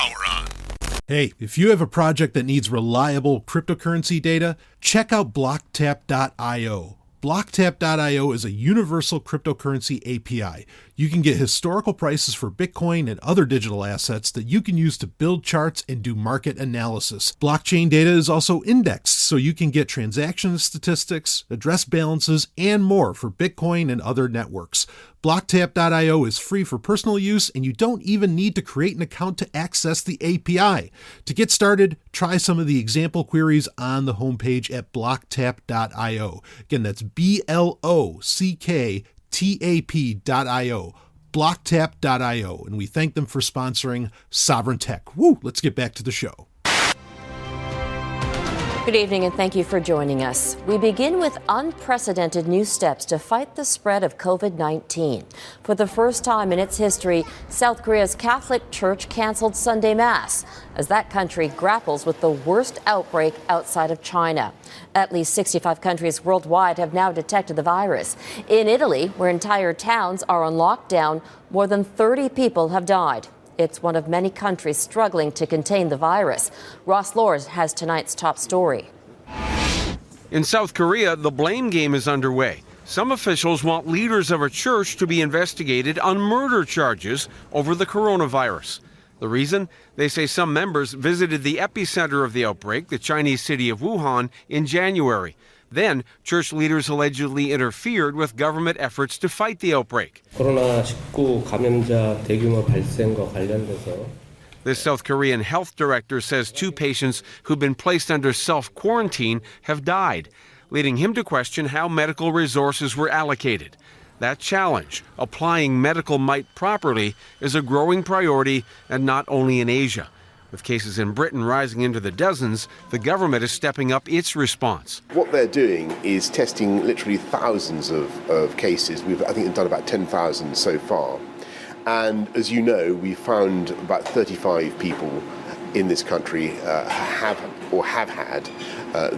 power on. Hey, if you have a project that needs reliable cryptocurrency data, check out blocktap.io. Blocktap.io is a universal cryptocurrency API. You can get historical prices for Bitcoin and other digital assets that you can use to build charts and do market analysis. Blockchain data is also indexed, so you can get transaction statistics, address balances, and more for Bitcoin and other networks. Blocktap.io is free for personal use, and you don't even need to create an account to access the API. To get started, try some of the example queries on the homepage at blocktap.io. Again, that's blocktap.io, blocktap.io, and we thank them for sponsoring Sovryn Tech. Woo, let's get back to the show. Good evening and thank you for joining us. We begin with unprecedented new steps to fight the spread of COVID-19. For the first time in its history, South Korea's Catholic Church canceled Sunday Mass as that country grapples with the worst outbreak outside of China. At least 65 countries worldwide have now detected the virus. In Italy, where entire towns are on lockdown, more than 30 people have died. It's one of many countries struggling to contain the virus. Ross Lord has tonight's top story. In South Korea, the blame game is underway. Some officials want leaders of a church to be investigated on murder charges over the coronavirus. The reason? They say some members visited the epicenter of the outbreak, the Chinese city of Wuhan, in January. Then, church leaders allegedly interfered with government efforts to fight the outbreak. 코로나19 감염자 대규모 발생과 관련돼서 The South Korean health director says 2 patients who've been placed under self-quarantine have died, leading him to question how medical resources were allocated. That challenge, applying medical might properly, is a growing priority, and not only in Asia. With cases in Britain rising into the dozens, the government is stepping up its response. What they're doing is testing literally thousands of cases. I think they've done about 10,000 so far. And as you know, we found about 35 people in this country have had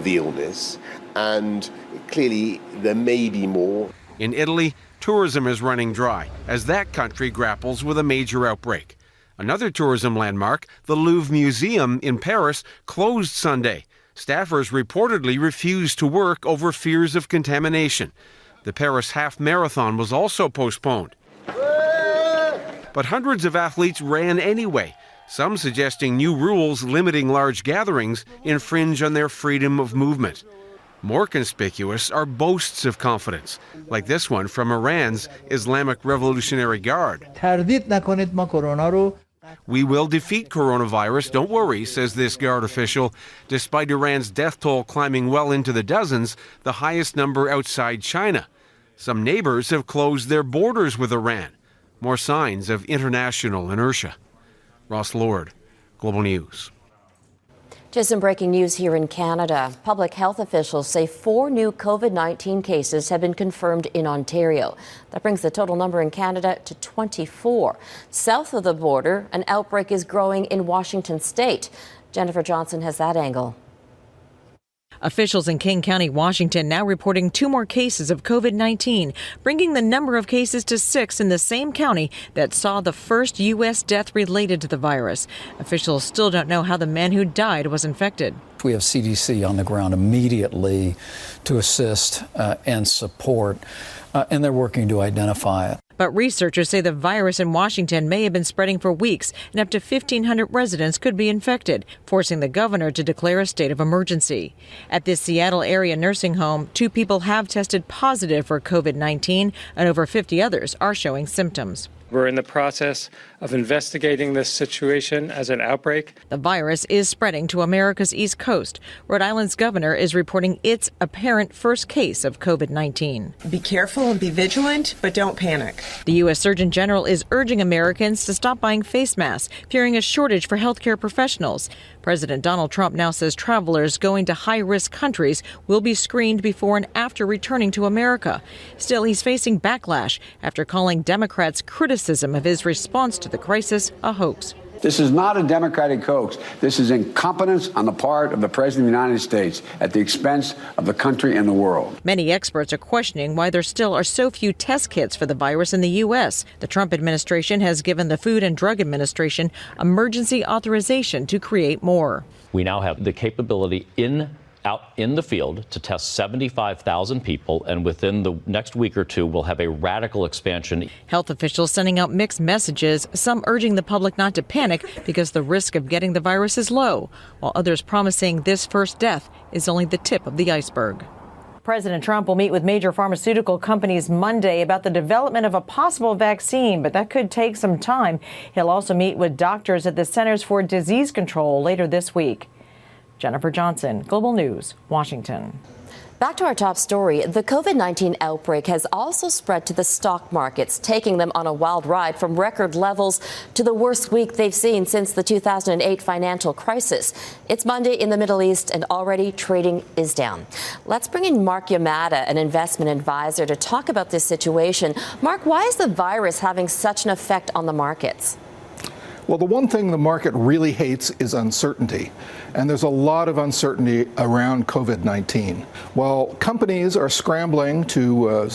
the illness. And clearly there may be more. In Italy, tourism is running dry as that country grapples with a major outbreak. Another tourism landmark, the Louvre Museum in Paris, closed Sunday. Staffers reportedly refused to work over fears of contamination. The Paris half marathon was also postponed. But hundreds of athletes ran anyway, some suggesting new rules limiting large gatherings infringe on their freedom of movement. More conspicuous are boasts of confidence, like this one from Iran's Islamic Revolutionary Guard. We will defeat coronavirus, don't worry, says this Guard official. Despite Iran's death toll climbing well into the dozens, the highest number outside China. Some neighbors have closed their borders with Iran. More signs of international inertia. Ross Lord, Global News. Just some breaking news here in Canada. Public health officials say 4 new COVID-19 cases have been confirmed in Ontario. That brings the total number in Canada to 24. South of the border, an outbreak is growing in Washington state. Jennifer Johnson has that angle. Officials in King County, Washington, now reporting 2 more cases of COVID-19, bringing the number of cases to 6 in the same county that saw the first U.S. death related to the virus. Officials still don't know how the man who died was infected. We have CDC on the ground immediately to assist and support, and they're working to identify it. But researchers say the virus in Washington may have been spreading for weeks, and up to 1,500 residents could be infected, forcing the governor to declare a state of emergency. At this Seattle area nursing home, 2 people have tested positive for COVID-19, and over 50 others are showing symptoms. We're in the process of investigating this situation as an outbreak. The virus is spreading to America's East Coast. Rhode Island's governor is reporting its apparent first case of COVID-19. Be careful and be vigilant, but don't panic. The U.S. Surgeon General is urging Americans to stop buying face masks, fearing a shortage for healthcare professionals. President Donald Trump now says travelers going to high-risk countries will be screened before and after returning to America. Still, he's facing backlash after calling Democrats' criticism of his response to the crisis a hoax. This is not a Democratic hoax. This is incompetence on the part of the President of the United States at the expense of the country and the world. Many experts are questioning why there still are so few test kits for the virus in the U.S. The Trump administration has given the Food and Drug Administration emergency authorization to create more. We now have the capability out in the field to test 75,000 people, and within the next week or two, we'll have a radical expansion. Health officials sending out mixed messages, some urging the public not to panic because the risk of getting the virus is low, while others promising this first death is only the tip of the iceberg. President Trump will meet with major pharmaceutical companies Monday about the development of a possible vaccine, but that could take some time. He'll also meet with doctors at the Centers for Disease Control later this week. Jennifer Johnson, Global News, Washington. Back to our top story. The COVID-19 outbreak has also spread to the stock markets, taking them on a wild ride from record levels to the worst week they've seen since the 2008 financial crisis. It's Monday in the Middle East, and already trading is down. Let's bring in Mark Yamada, an investment advisor, to talk about this situation. Mark, why is the virus having such an effect on the markets? Well, the one thing the market really hates is uncertainty, and there's a lot of uncertainty around COVID-19. While companies are scrambling to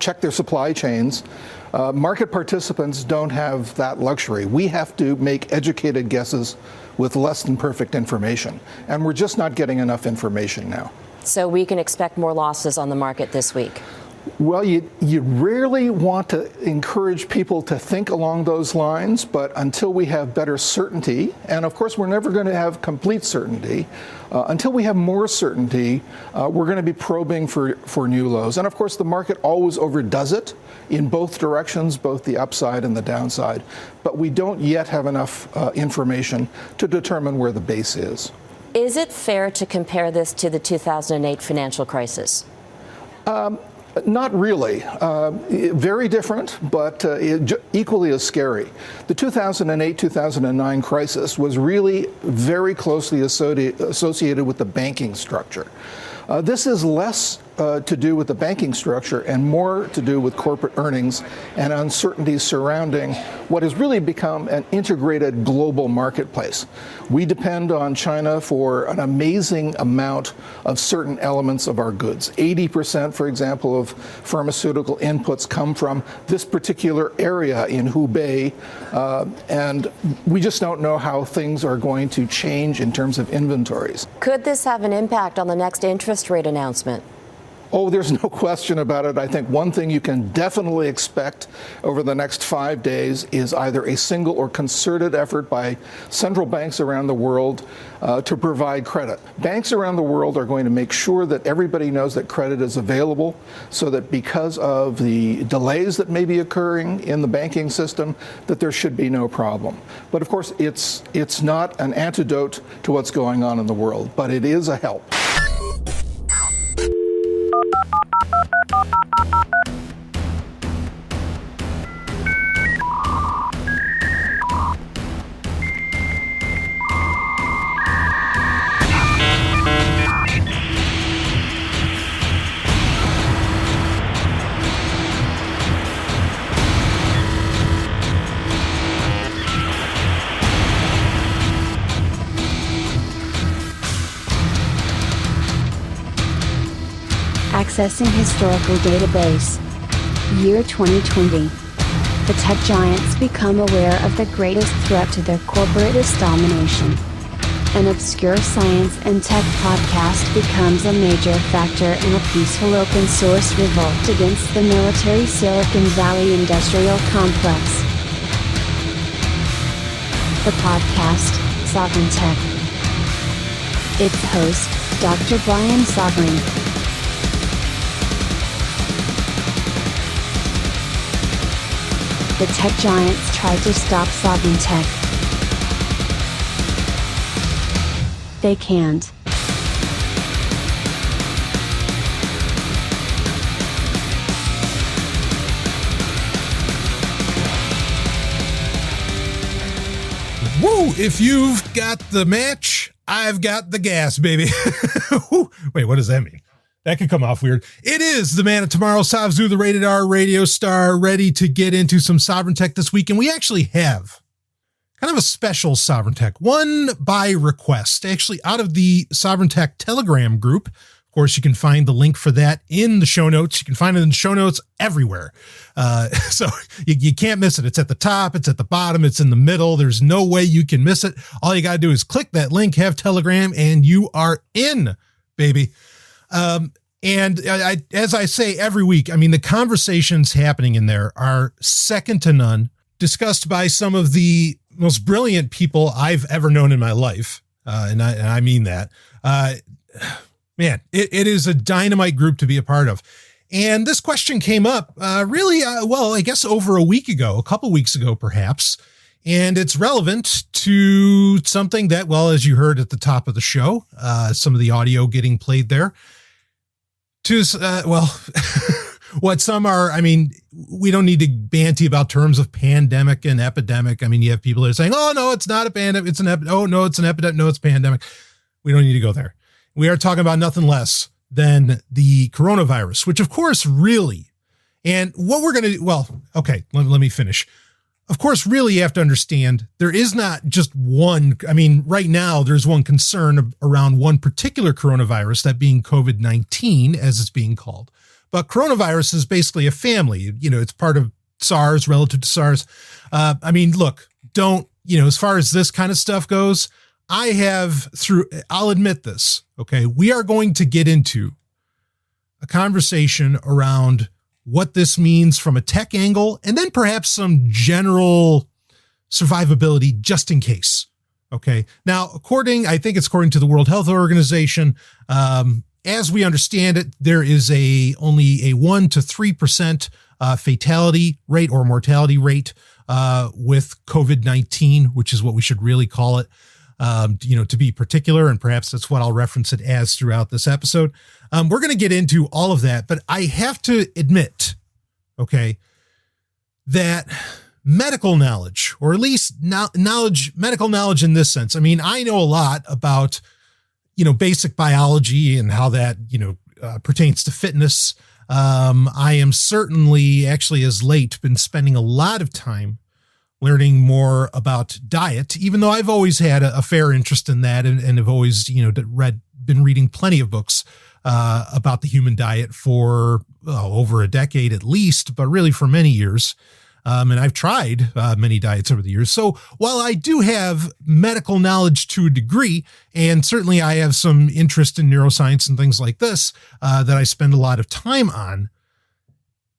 check their supply chains, market participants don't have that luxury. We have to make educated guesses with less than perfect information, and we're just not getting enough information now. So we can expect more losses on the market this week? Well, you rarely want to encourage people to think along those lines, but until we have better certainty, and of course we're never going to have complete certainty, until we have more certainty, we're going to be probing for new lows. And of course the market always overdoes it in both directions, both the upside and the downside, but we don't yet have enough information to determine where the base is. Is it fair to compare this to the 2008 financial crisis? Not really. Very different, but equally as scary. The 2008-2009 crisis was really very closely associated with the banking structure. This is less to do with the banking structure and more to do with corporate earnings and uncertainty surrounding what has really become an integrated global marketplace. We depend on China for an amazing amount of certain elements of our goods. 80%, for example, of pharmaceutical inputs come from this particular area in Hubei, and we just don't know how things are going to change in terms of inventories. Could this have an impact on the next interest rate announcement? Oh, there's no question about it. I think one thing you can definitely expect over the next 5 days is either a single or concerted effort by central banks around the world to provide credit. Banks around the world are going to make sure that everybody knows that credit is available, so that because of the delays that may be occurring in the banking system, that there should be no problem. But of course, it's not an antidote to what's going on in the world, but it is a help. Accessing historical database. Year 2020. The tech giants become aware of the greatest threat to their corporatist domination. An obscure science and tech podcast becomes a major factor in a peaceful open source revolt against the military Silicon Valley industrial complex. The podcast, Sovryn Tech. Its host, Dr. Brian Sovryn. The tech giants tried to stop Sovryn Tech. They can't. Woo! If you've got the match, I've got the gas, baby. Wait, what does that mean? That could come off weird. It is the man of tomorrow, Savzu, the rated R radio star, ready to get into some Sovryn Tech this week. And we actually have kind of a special Sovryn Tech, one by request, actually out of the Sovryn Tech Telegram group. Of course, you can find the link for that in the show notes. You can find it in the show notes everywhere. So you can't miss it. It's at the top, it's at the bottom, it's in the middle. There's no way you can miss it. All you got to do is click that link, have Telegram, and you are in, baby. And as I say every week, I mean, the conversations happening in there are second to none, discussed by some of the most brilliant people I've ever known in my life. And I mean that. Man, it is a dynamite group to be a part of. And this question came up I guess over a couple weeks ago, perhaps. And it's relevant to something that, well, as you heard at the top of the show, some of the audio getting played there. What some are, I mean, we don't need to banty about terms of pandemic and epidemic. I mean, you have people that are saying, oh, no, it's not a pandemic. It's an epidemic. Oh, no, it's an epidemic. No, it's pandemic. We don't need to go there. We are talking about nothing less than the coronavirus, which of course really, and what we're going to do, well, okay, let me finish. Of course, really you have to understand there is not just one. I mean, right now there's one concern around one particular coronavirus, that being COVID-19 as it's being called. But coronavirus is basically a family. You know, it's part of SARS relative to SARS. I mean, look, as far as this kind of stuff goes, I'll admit this, okay? We are going to get into a conversation around what this means from a tech angle, and then perhaps some general survivability just in case, okay? Now, I think it's according to the World Health Organization, as we understand it, there is only a 1 to 3% fatality rate or mortality rate with COVID-19, which is what we should really call it. To be particular, and perhaps that's what I'll reference it as throughout this episode. We're going to get into all of that, but I have to admit, okay, that medical knowledge, or at least medical knowledge in this sense. I mean, I know a lot about, basic biology and how that, pertains to fitness. I am certainly actually as late been spending a lot of time learning more about diet, even though I've always had a fair interest in that and have always, been reading plenty of books about the human diet for over a decade at least, but really for many years. And I've tried many diets over the years. So while I do have medical knowledge to a degree, and certainly I have some interest in neuroscience and things like this that I spend a lot of time on,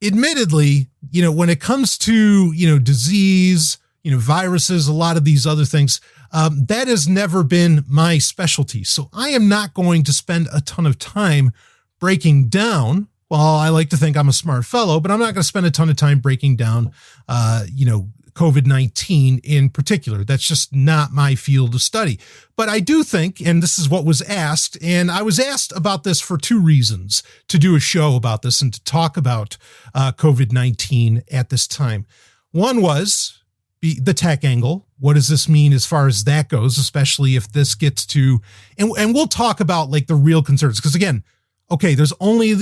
admittedly, when it comes to, disease, viruses, a lot of these other things, that has never been my specialty. So I am not going to spend a ton of time breaking down. Well, I like to think I'm a smart fellow, but I'm not going to spend a ton of time breaking down, COVID-19 in particular. That's just not my field of study. But I do think, and this is what was asked, and I was asked about this for two reasons, to do a show about this and to talk about COVID-19 at this time. One was the tech angle. What does this mean as far as that goes, especially if this gets to, and we'll talk about like the real concerns, because again, okay, there's only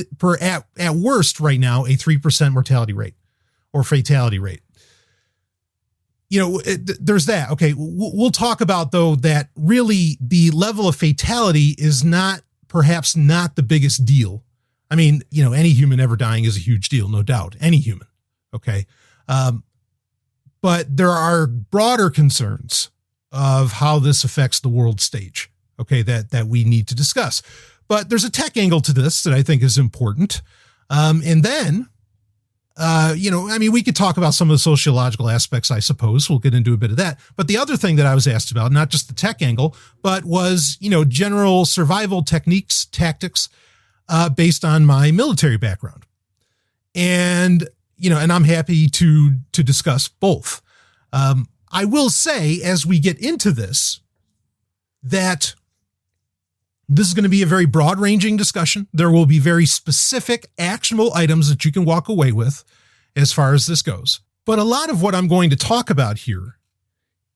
at worst right now a 3% mortality rate or fatality rate. There's that. Okay, we'll talk about, though, that really the level of fatality is perhaps not the biggest deal. I mean, any human ever dying is a huge deal, no doubt. Any human. Okay. But there are broader concerns of how this affects the world stage. Okay, that we need to discuss. But there's a tech angle to this that I think is important. And then, we could talk about some of the sociological aspects, I suppose. We'll get into a bit of that. But the other thing that I was asked about, not just the tech angle, but was, general survival techniques, tactics, based on my military background. And, and I'm happy to discuss both. I will say, as we get into this, that this is going to be a very broad-ranging discussion. There will be very specific, actionable items that you can walk away with as far as this goes. But a lot of what I'm going to talk about here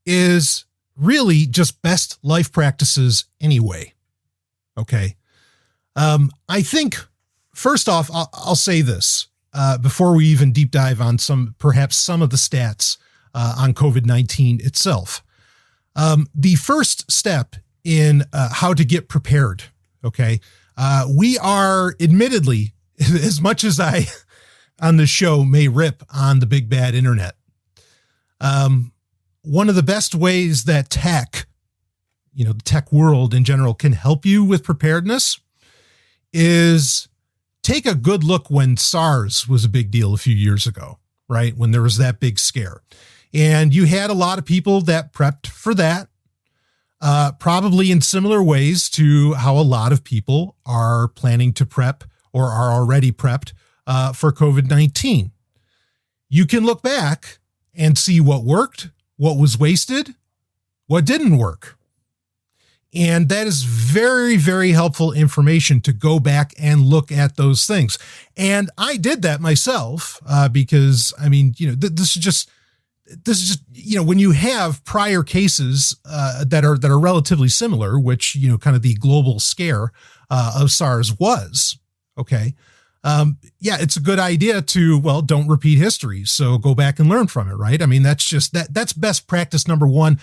is really just best life practices anyway. Okay. I think, first off, I'll say this before we even deep dive on perhaps some of the stats on COVID-19 itself. The first step in how to get prepared, okay? We are admittedly, as much as I on the show may rip on the big bad internet, one of the best ways that tech, the tech world in general, can help you with preparedness is take a good look when SARS was a big deal a few years ago, right? When there was that big scare. And you had a lot of people that prepped for that, probably in similar ways to how a lot of people are planning to prep or are already prepped for COVID-19. You can look back and see what worked, what was wasted, what didn't work. And that is very, very helpful information to go back and look at those things. And I did that myself because, this is just, when you have prior cases that are relatively similar, which, kind of the global scare of SARS was, okay. It's a good idea to, don't repeat history. So go back and learn from it, right? I mean, that's best practice number one,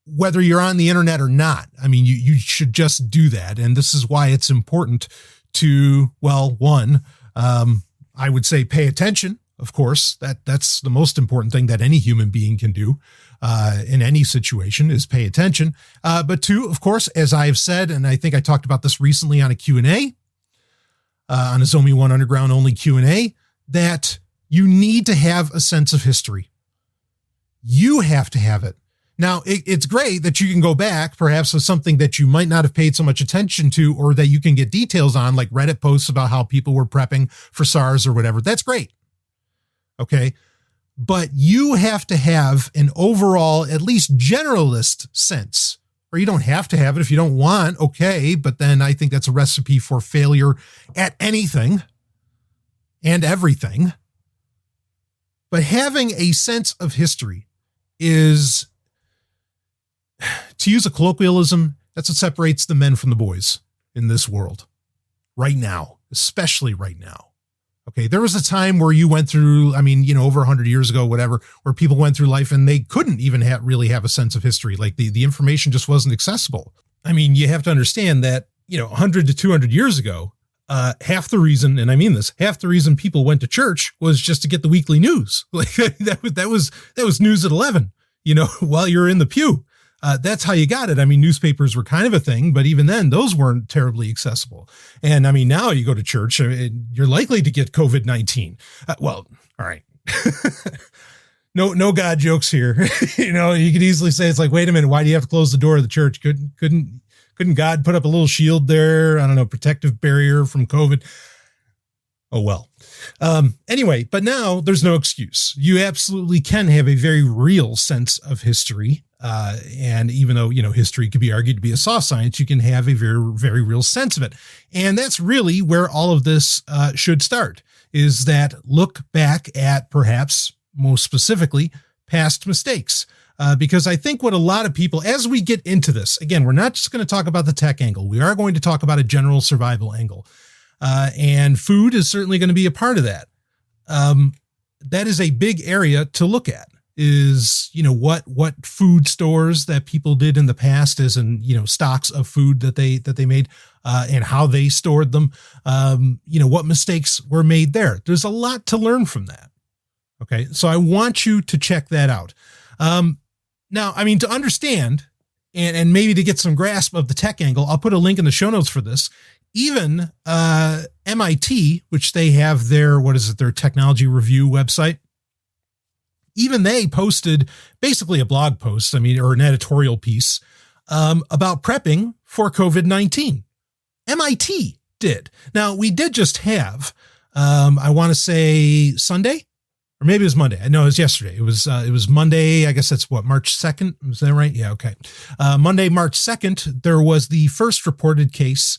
whether you're on the internet or not. I mean, you should just do that. And this is why it's important to, one, I would say pay attention. Of course, that's the most important thing that any human being can do in any situation is pay attention. But two, of course, as I've said, and I think I talked about this recently on a Q&A, on a Zomi One Underground only Q&A, that you need to have a sense of history. You have to have it. Now, it's great that you can go back, perhaps with something that you might not have paid so much attention to, or that you can get details on, like Reddit posts about how people were prepping for SARS or whatever. That's great. Okay. But you have to have an overall, at least generalist sense, or you don't have to have it if you don't want. Okay. But then I think that's a recipe for failure at anything and everything. But having a sense of history is, to use a colloquialism, that's what separates the men from the boys in this world right now, especially right now. Okay. There was a time where you went through, over 100 years ago, whatever, where people went through life and they couldn't even really have a sense of history. Like the information just wasn't accessible. I mean, you have to understand that, 100 to 200 years ago, half the reason, and I mean this, half the reason people went to church was just to get the weekly news. Like that was news at 11, while you're in the pew. That's how you got it. I mean, newspapers were kind of a thing, but even then, those weren't terribly accessible. And now you go to church, you're likely to get COVID-19. All right. No God jokes here. You could easily say, it's like, wait a minute, why do you have to close the door of the church? Couldn't God put up a little shield there? I don't know, protective barrier from COVID. Oh, well. Anyway, but now there's no excuse. You absolutely can have a very real sense of history. And even though, history could be argued to be a soft science, you can have a very, very real sense of it. And that's really where all of this should start, is that look back at perhaps most specifically past mistakes. Because I think what a lot of people, as we get into this, again, we're not just going to talk about the tech angle. We are going to talk about a general survival angle. And food is certainly going to be a part of that. That is a big area to look at, is, what food stores that people did in the past, as in, stocks of food that they made, and how they stored them, what mistakes were made there. There's a lot to learn from that. Okay. So I want you to check that out. Now, to understand and maybe to get some grasp of the tech angle, I'll put a link in the show notes for this. Even MIT, which they have their technology review website, even they posted basically a blog post, or an editorial piece about prepping for COVID-19. MIT did. Now, we did just have, I want to say Sunday, or maybe it was Monday. I know it was yesterday. It was Monday. I guess that's March 2nd. Is that right? Yeah. Okay. Monday, March 2nd, there was the first reported case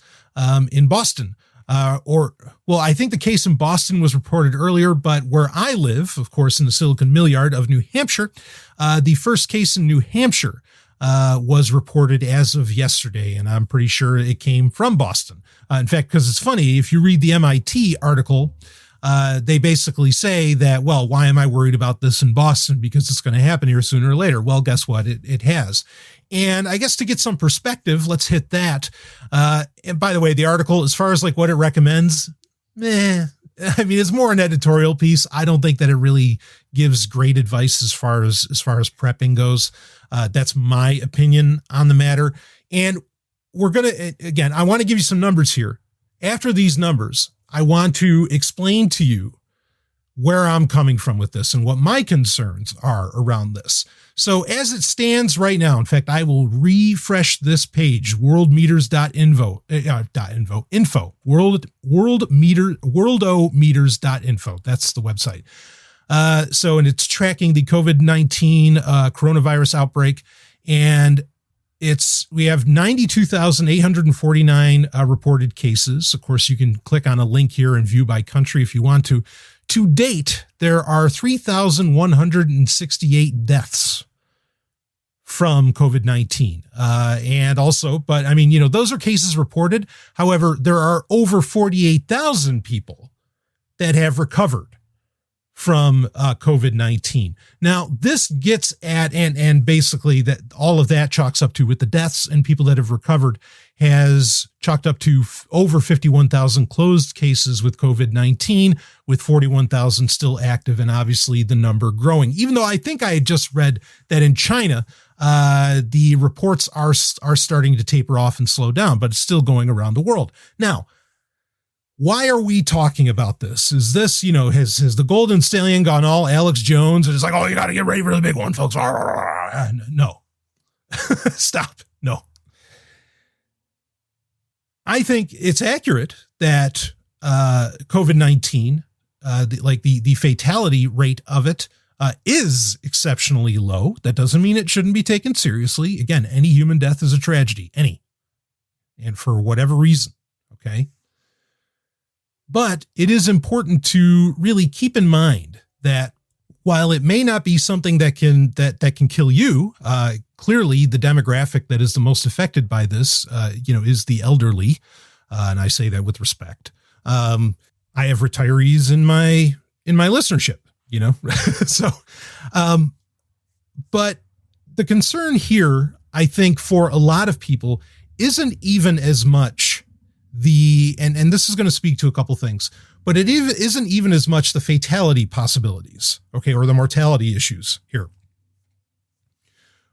in Boston. I think the case in Boston was reported earlier, but where I live, of course, in the Silicon Milliard of New Hampshire, the first case in New Hampshire was reported as of yesterday, and I'm pretty sure it came from Boston. In fact, because it's funny, if you read the MIT article, they basically say that, why am I worried about this in Boston? Because it's going to happen here sooner or later. Well, guess what? It has. And I guess to get some perspective, let's hit that. And by the way, the article, as far as like what it recommends, I mean, it's more an editorial piece. I don't think that it really gives great advice as far as prepping goes. That's my opinion on the matter. And we're going to, again, I want to give you some numbers here. After these numbers, I want to explain to you where I'm coming from with this and what my concerns are around this. So as it stands right now, in fact, I will refresh this page, worldometers.info, worldometers.info. That's the website. And it's tracking the COVID-19 coronavirus outbreak, and we have 92,849 reported cases. Of course, you can click on a link here and view by country if you want to. To date, there are 3,168 deaths from COVID-19. And also, but I mean, those are cases reported. However, there are over 48,000 people that have recovered from COVID-19. Now, this gets at, and basically that all of that chalks up to, with the deaths and people that have recovered, has chalked up to over 51,000 closed cases with COVID-19, with 41,000 still active, and obviously the number growing. Even though I think I had just read that in China, the reports are starting to taper off and slow down, but it's still going around the world. Now, why are we talking about this? Is this, has the Golden Stallion gone all Alex Jones and it's like, oh, you got to get ready for the big one, folks? No. Stop. No. I think it's accurate that COVID-19, the fatality rate of it is exceptionally low. That doesn't mean it shouldn't be taken seriously. Again, any human death is a tragedy, and for whatever reason, okay? But it is important to really keep in mind that while it may not be something that can kill you, clearly the demographic that is the most affected by this, is the elderly, and I say that with respect. I have retirees in my listenership, so, but the concern here, I think, for a lot of people isn't even as much and this is going to speak to a couple things, but it isn't even as much the fatality possibilities, okay, or the mortality issues here.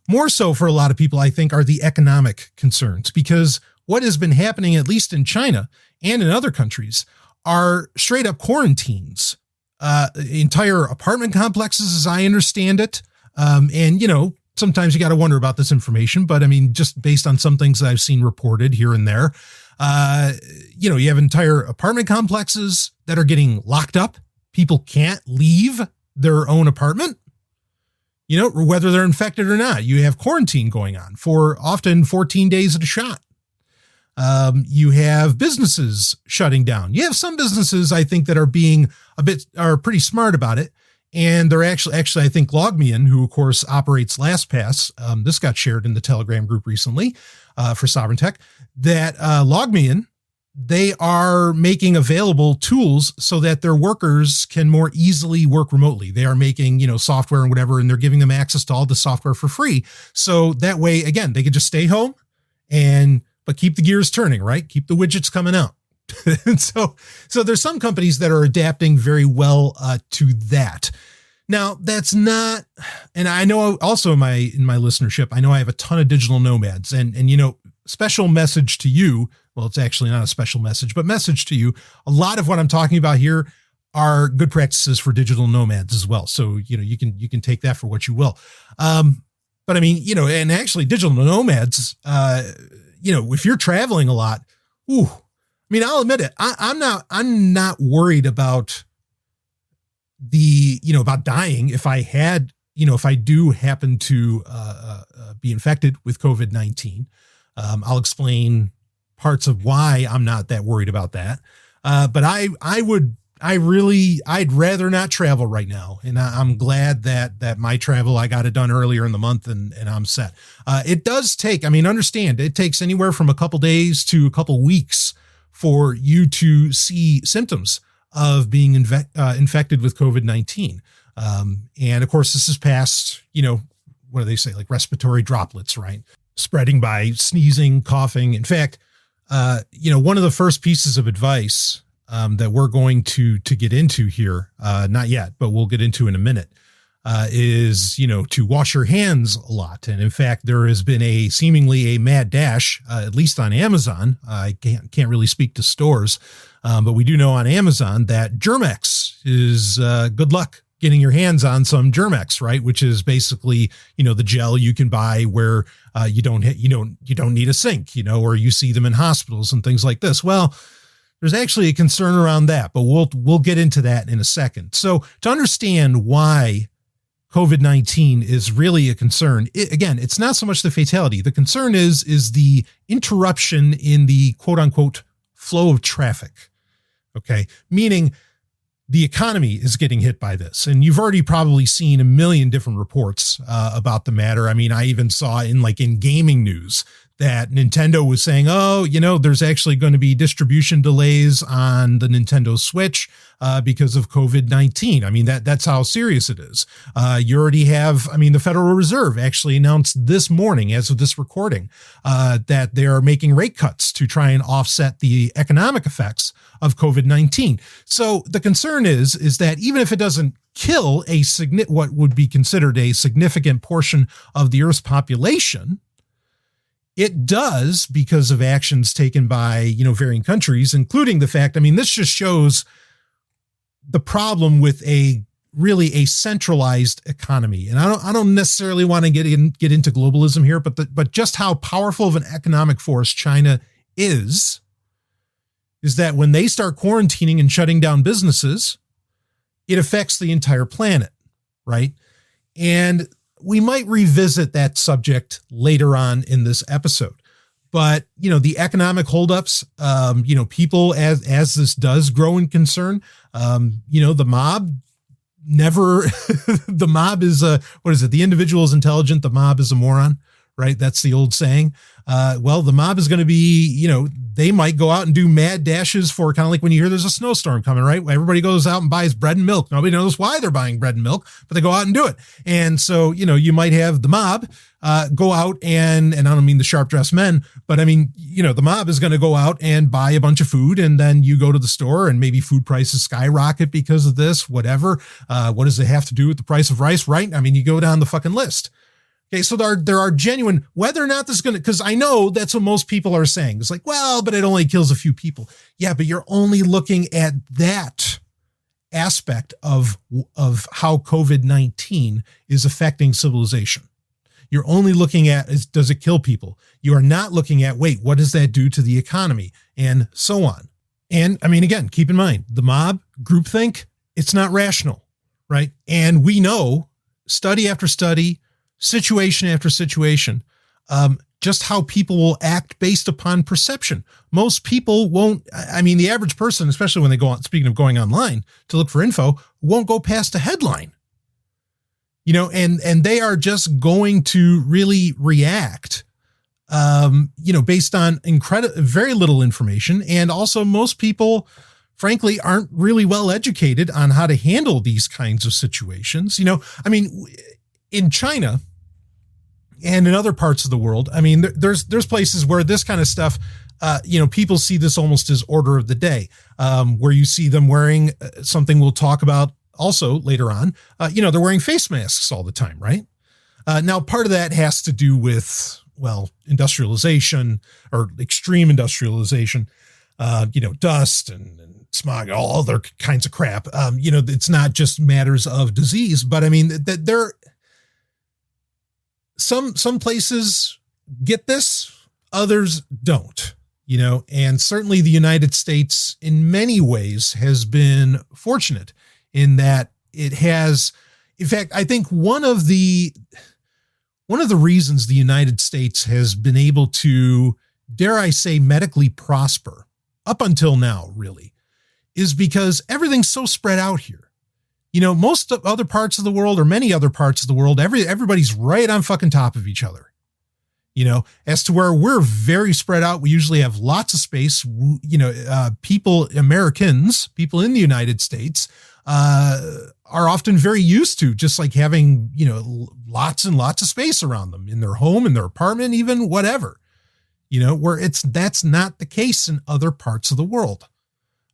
More so for a lot of people, I think, are the economic concerns, because what has been happening, at least in China and in other countries, are straight up quarantines, entire apartment complexes, as I understand it. And, sometimes you got to wonder about this information, but I mean, just based on some things that I've seen reported here and there, you have entire apartment complexes that are getting locked up. People can't leave their own apartment, whether they're infected or not. You have quarantine going on for often 14 days at a shot. You have businesses shutting down. You have some businesses, I think, that are are pretty smart about it. And they're actually, I think Logmein, who of course operates LastPass, this got shared in the Telegram group recently for Sovryn Tech, that Logmein, they are making available tools so that their workers can more easily work remotely. They are making, software and whatever, and they're giving them access to all the software for free. So that way, again, they could just stay home but keep the gears turning, right? Keep the widgets coming out. And so there's some companies that are adapting very well to that. Now, that's not, and I know also in my listenership, I know I have a ton of digital nomads, and special message to you. Well, it's actually not a special message, but message to you. A lot of what I'm talking about here are good practices for digital nomads as well. So, you can take that for what you will. But I mean, and actually digital nomads, if you're traveling a lot, I mean, I'll admit it. I'm not worried about about dying if I do happen to be infected with COVID-19. I'll explain parts of why I'm not that worried about that. But I'd rather not travel right now. And I'm glad that my travel, I got it done earlier in the month and I'm set. It does take, understand, it takes anywhere from a couple days to a couple weeks for you to see symptoms of being infected with COVID-19. And of course, this is past, what do they say, like respiratory droplets, right? spreading by sneezing, coughing. In fact, one of the first pieces of advice that we're going to get into here, not yet, but we'll get into in a minute, is, to wash your hands a lot. And in fact, there has been seemingly a mad dash, at least on Amazon. I can't really speak to stores, but we do know on Amazon that Germ-X is good luck getting your hands on some Germ-X, right? Which is basically, the gel you can buy where you don't need a sink, or you see them in hospitals and things like this. Well, there's actually a concern around that, but we'll get into that in a second. So to understand why COVID-19 is really a concern, again, it's not so much the fatality. The concern is the interruption in the quote unquote flow of traffic. Okay. Meaning the economy is getting hit by this. And you've already probably seen a million different reports about the matter. I mean, I even saw in gaming news that Nintendo was saying, there's actually going to be distribution delays on the Nintendo Switch because of COVID-19. I mean, that's how serious it is. You already have, the Federal Reserve actually announced this morning, as of this recording, that they are making rate cuts to try and offset the economic effects of COVID-19. So the concern is that even if it doesn't kill what would be considered a significant portion of the Earth's population, it does because of actions taken by, varying countries, including the fact, this just shows the problem with a centralized economy. And I don't necessarily want to get into globalism here, but just how powerful of an economic force China is that when they start quarantining and shutting down businesses, it affects the entire planet, right? And we might revisit that subject later on in this episode, but the economic holdups, people as this does grow in concern, the mob never, the mob is the individual is intelligent. The mob is a moron, right? That's the old saying. The mob is going to be, they might go out and do mad dashes for kind of like when you hear there's a snowstorm coming, right? Everybody goes out and buys bread and milk. Nobody knows why they're buying bread and milk, but they go out and do it. And so, you might have the mob go out and I don't mean the sharp dressed men, but the mob is going to go out and buy a bunch of food. And then you go to the store and maybe food prices skyrocket because of this, whatever. What does it have to do with the price of rice, right? You go down the fucking list. Okay, so there are genuine, whether or not this is going to, because I know that's what most people are saying. It's like, well, but it only kills a few people. Yeah, but you're only looking at that aspect of how COVID-19 is affecting civilization. You're only looking at, does it kill people? You are not looking at, wait, what does that do to the economy? And so on. And again, keep in mind, the mob, groupthink, it's not rational, right? And we know, study after study, situation after situation, just how people will act based upon perception. Most people won't, the average person, especially when they go on, speaking of going online to look for info, won't go past a headline, and they are just going to really react, based on very little information. And also most people, frankly, aren't really well educated on how to handle these kinds of situations. In China, and in other parts of the world, there's places where this kind of stuff, people see this almost as order of the day, where you see them wearing something we'll talk about also later on. They're wearing face masks all the time, right? Now, part of that has to do with, industrialization or extreme industrialization, dust and smog, all other kinds of crap. It's not just matters of disease, but that they're, some places get this, others don't, and certainly the United States in many ways has been fortunate in that it has, in fact, I think one of the reasons the United States has been able to, dare I say, medically prosper up until now, really, is because everything's so spread out here. Most of other parts of the world, or many other parts of the world, everybody's right on fucking top of each other. As to where we're very spread out, we usually have lots of space. Americans, people in the United States, are often very used to, just like having, lots and lots of space around them in their home, in their apartment, even whatever, where that's not the case in other parts of the world.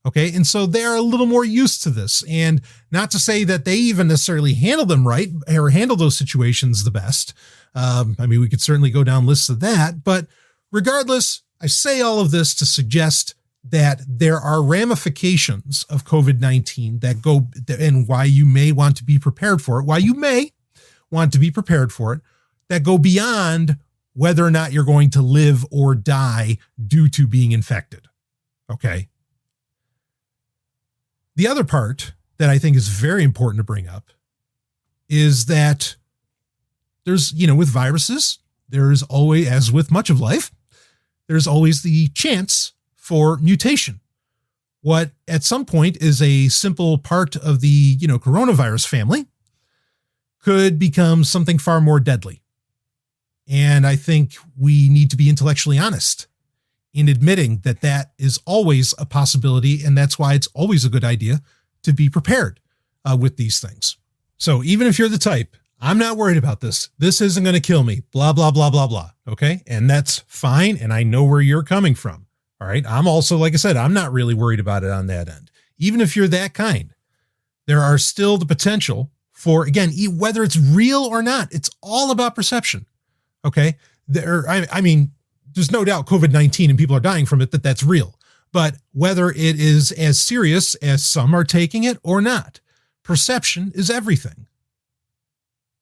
Okay. And so they're a little more used to this, and not to say that they even necessarily handle them right or handle those situations the best. We could certainly go down lists of that, but regardless, I say all of this to suggest that there are ramifications of COVID-19 that go, and why you may want to be prepared for it, that go beyond whether or not you're going to live or die due to being infected. Okay. The other part that I think is very important to bring up is that there's, with viruses, there's always, as with much of life, there's always the chance for mutation. What at some point is a simple part of the, coronavirus family could become something far more deadly. And I think we need to be intellectually honest in admitting that that is always a possibility, and that's why it's always a good idea to be prepared with these things. So even if you're the type, I'm not worried about this, this isn't going to kill me, blah, blah, blah, blah, blah. Okay. And that's fine. And I know where you're coming from. All right. I'm also, like I said, I'm not really worried about it on that end. Even if you're that kind, there are still the potential for, again, whether it's real or not, it's all about perception. Okay. There's no doubt COVID-19 and people are dying from it, that's real. But whether it is as serious as some are taking it or not, perception is everything.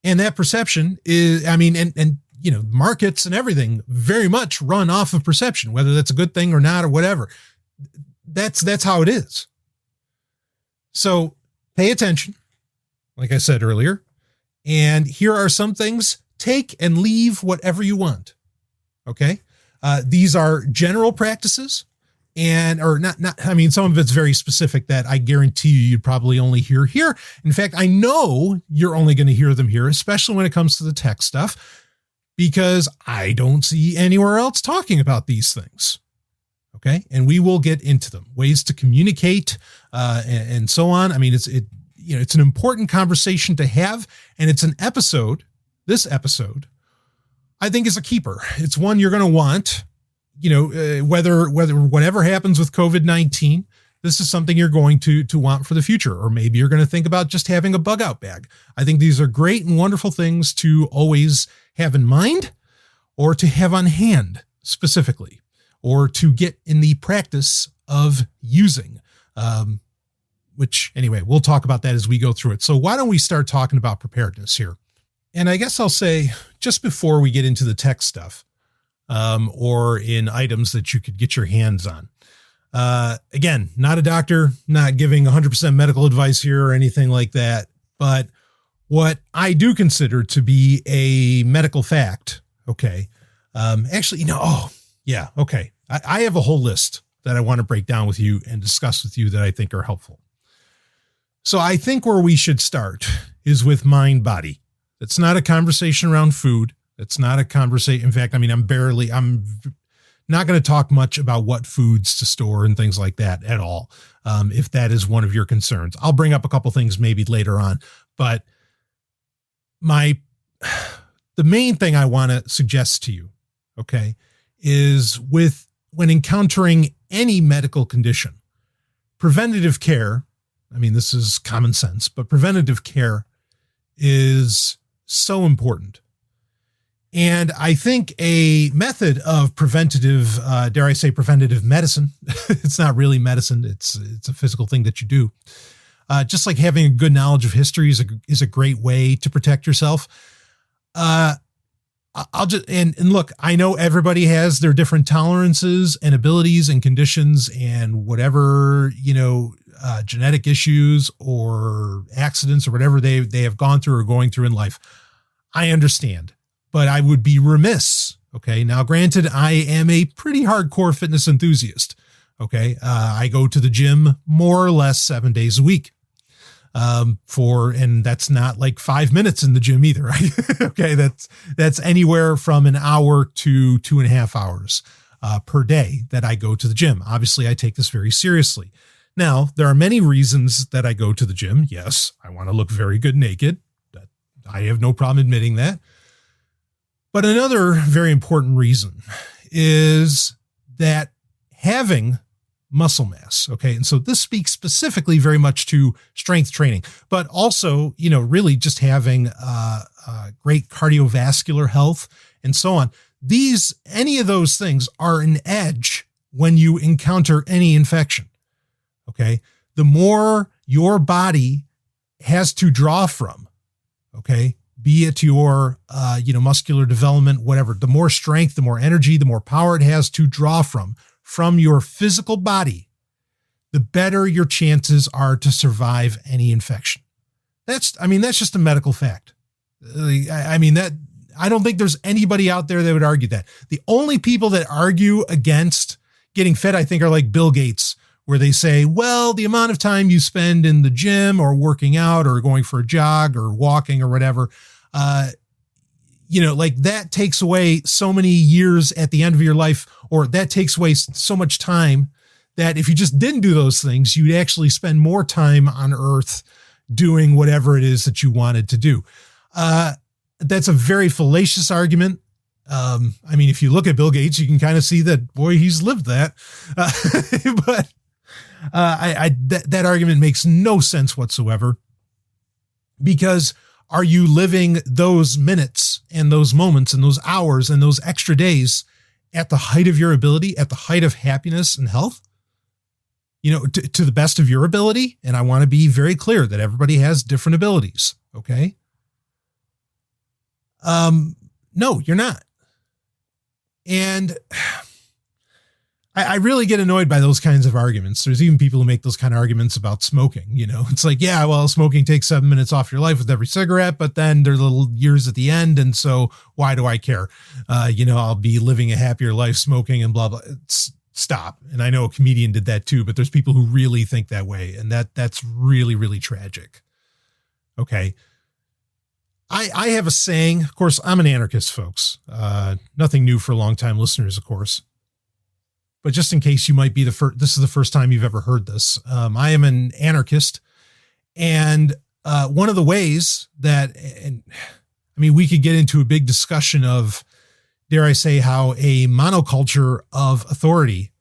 And that perception is, markets and everything very much run off of perception, whether that's a good thing or not or whatever. That's how it is. So pay attention, like I said earlier. And here are some things. Take and leave whatever you want. Okay. These are general practices, some of it's very specific that I guarantee you'd probably only hear here. In fact, I know you're only going to hear them here, especially when it comes to the tech stuff, because I don't see anywhere else talking about these things. Okay. And we will get into them, ways to communicate, and so on. It's an important conversation to have, and it's an episode. This episode, I think, is a keeper. It's one you're going to want, whether whatever happens with COVID-19, this is something you're going to want for the future. Or maybe you're going to think about just having a bug out bag. I think these are great and wonderful things to always have in mind, or to have on hand specifically, or to get in the practice of using, which anyway, we'll talk about that as we go through it. So why don't we start talking about preparedness here? And I guess I'll say, just before we get into the tech stuff, or in items that you could get your hands on. Again, not a doctor, not giving 100% medical advice here or anything like that. But what I do consider to be a medical fact. Okay. I have a whole list that I want to break down with you and discuss with you that I think are helpful. So I think where we should start is with mind body. It's not a conversation around food. It's not a conversation. In fact, I'm not going to talk much about what foods to store and things like that at all. If that is one of your concerns, I'll bring up a couple things maybe later on, but the main thing I want to suggest to you, okay, is when encountering any medical condition, preventative care. This is common sense, but preventative care is so important. And I think a method of preventative, preventative medicine, it's not really medicine. It's a physical thing that you do. Just like having a good knowledge of history is a great way to protect yourself. Look, I know everybody has their different tolerances and abilities and conditions and whatever, genetic issues or accidents or whatever they have gone through or going through in life. I understand, but I would be remiss. Okay. Now, granted, I am a pretty hardcore fitness enthusiast. Okay. I go to the gym more or less 7 days a week. And that's not like 5 minutes in the gym either. Right? Okay. That's anywhere from an hour to 2.5 hours, per day that I go to the gym. Obviously I take this very seriously. Now, there are many reasons that I go to the gym. Yes, I want to look very good naked. I have no problem admitting that. But another very important reason is that having muscle mass, okay, and so this speaks specifically very much to strength training, but also, really just having great cardiovascular health and so on. Any of those things are an edge when you encounter any infection, okay? The more your body has to draw from, okay, be it your, muscular development, whatever, the more strength, the more energy, the more power it has to draw from your physical body, the better your chances are to survive any infection. That's just a medical fact. I don't think there's anybody out there that would argue that. The only people that argue against getting fit, I think, are like Bill Gates, where they say, well, the amount of time you spend in the gym or working out or going for a jog or walking or whatever, that takes away so many years at the end of your life, or that takes away so much time that if you just didn't do those things, you'd actually spend more time on Earth doing whatever it is that you wanted to do. That's a very fallacious argument. If you look at Bill Gates, you can kind of see that, boy, he's lived that. But that argument makes no sense whatsoever, because are you living those minutes and those moments and those hours and those extra days at the height of your ability, at the height of happiness and health? To the best of your ability. And I want to be very clear that everybody has different abilities. Okay. No, you're not. And I really get annoyed by those kinds of arguments. There's even people who make those kind of arguments about smoking. It's like, yeah, well, smoking takes 7 minutes off your life with every cigarette, but then there's little years at the end. And so why do I care? I'll be living a happier life smoking and blah, blah. Stop. And I know a comedian did that too, but there's people who really think that way. And that's really, really tragic. Okay. I have a saying, of course, I'm an anarchist, folks. Nothing new for longtime listeners, of course. But just in case you might be this is the first time you've ever heard this. I am an anarchist. And one of the ways that, we could get into a big discussion of, dare I say, how a monoculture of authority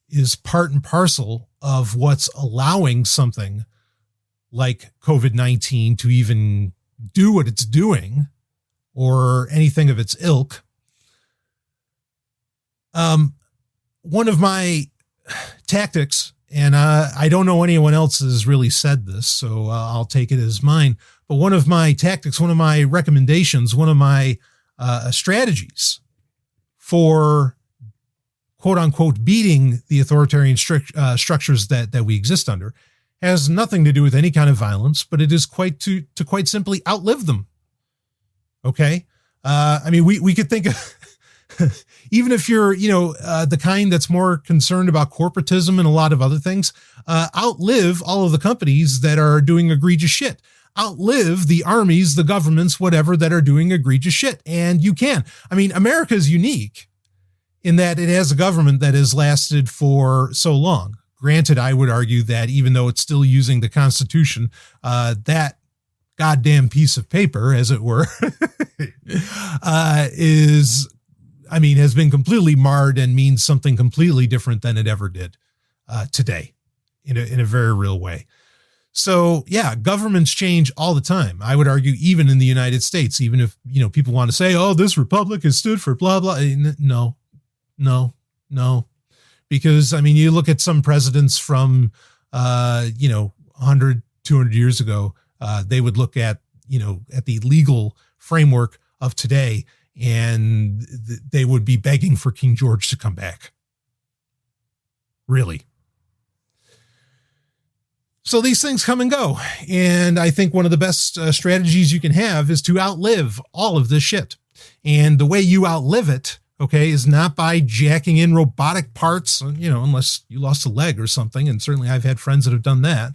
is part and parcel of what's allowing something like COVID-19 to even do what it's doing, or anything of its ilk. One of my tactics, and I don't know anyone else has really said this, so I'll take it as mine, but one of my tactics, one of my recommendations, one of my strategies for quote unquote beating the authoritarian structures that we exist under has nothing to do with any kind of violence, but it is to quite simply outlive them. Okay. We could think of, even if you're, the kind that's more concerned about corporatism and a lot of other things, outlive all of the companies that are doing egregious shit. Outlive the armies, the governments, whatever, that are doing egregious shit. And you can. America is unique in that it has a government that has lasted for so long. Granted, I would argue that even though it's still using the Constitution, that goddamn piece of paper, as it were, has been completely marred and means something completely different than it ever did today in a very real way. So yeah, governments change all the time. I would argue even in the United States, even if, people want to say, oh, this republic has stood for blah, blah. No. Because, you look at some presidents from, 100, 200 years ago, they would look at, at the legal framework of today, and they would be begging for King George to come back. Really. So these things come and go. And I think one of the best strategies you can have is to outlive all of this shit. And the way you outlive it, okay, is not by jacking in robotic parts, unless you lost a leg or something. And certainly I've had friends that have done that.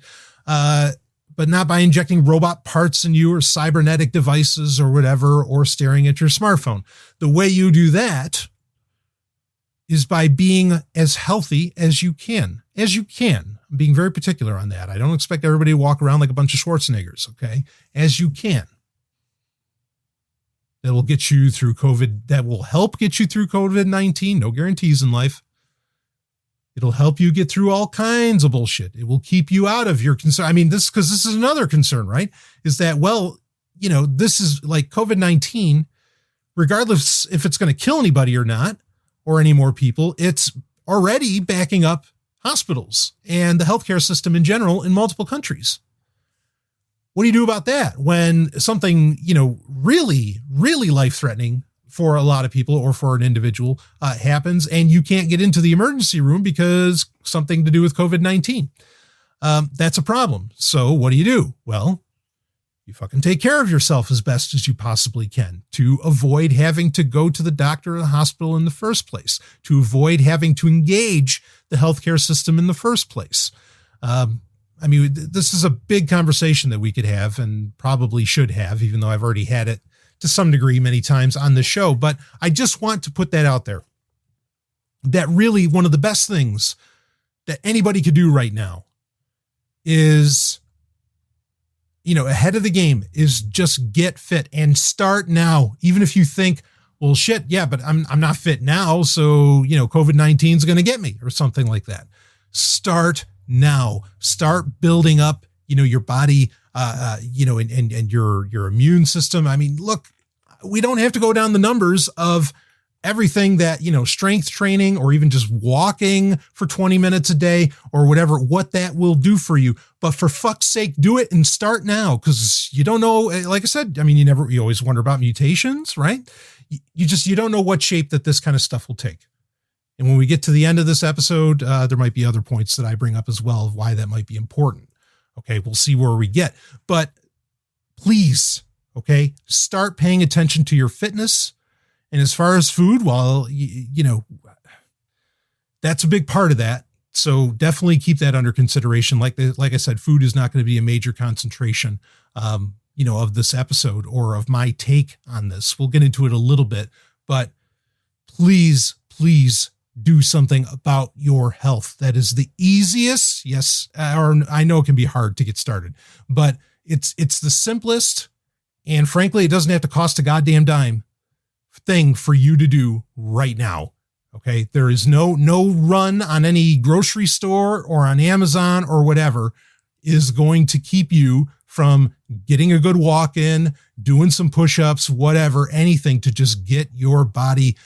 But not by injecting robot parts in you or cybernetic devices or whatever, or staring at your smartphone. The way you do that is by being as healthy as you can. I'm being very particular on that. I don't expect everybody to walk around like a bunch of Schwarzeneggers, okay? As you can. That will get you through COVID. That will help get you through COVID-19. No guarantees in life. It'll help you get through all kinds of bullshit. It will keep you out of your concern. I mean, this is another concern, right? Is that, well, you know, this is like COVID-19, regardless if it's going to kill anybody or not, or any more people, it's already backing up hospitals and the healthcare system in general in multiple countries. What do you do about that when something, you know, really, really life-threatening for a lot of people or for an individual happens and you can't get into the emergency room because something to do with COVID-19? That's a problem. So what do? Well, you fucking take care of yourself as best as you possibly can to avoid having to go to the doctor or the hospital in the first place, to avoid having to engage the healthcare system in the first place. I mean, this is a big conversation that we could have and probably should have, even though I've already had it to some degree many times on the show. But I just want to put that out there, that really one of the best things that anybody could do right now is, you know, ahead of the game, is just get fit and start now. Even if you think, well, shit, yeah, but I'm not fit now, so, you know, COVID-19 is going to get me or something like that. Start now. Start building up, you know, your body, you know, and your immune system. I mean, look, we don't have to go down the numbers of everything that, you know, strength training or even just walking for 20 minutes a day or whatever, what that will do for you. But for fuck's sake, do it and start now, because you don't know, like I said, I mean, you always wonder about mutations, right? You don't know what shape that this kind of stuff will take. And when we get to the end of this episode, there might be other points that I bring up as well of why that might be important. Okay, we'll see where we get. But please, okay, start paying attention to your fitness. And as far as food, well, you know, that's a big part of that. So definitely keep that under consideration. Like I said, food is not going to be a major concentration, you know, of this episode or of my take on this. We'll get into it a little bit, but please do something about your health. That is the easiest. Yes. Or I know it can be hard to get started, but it's the simplest. And frankly, it doesn't have to cost a goddamn dime thing for you to do right now. Okay. There is no run on any grocery store or on Amazon or whatever is going to keep you from getting a good walk in, doing some push-ups, whatever, anything to just get your body,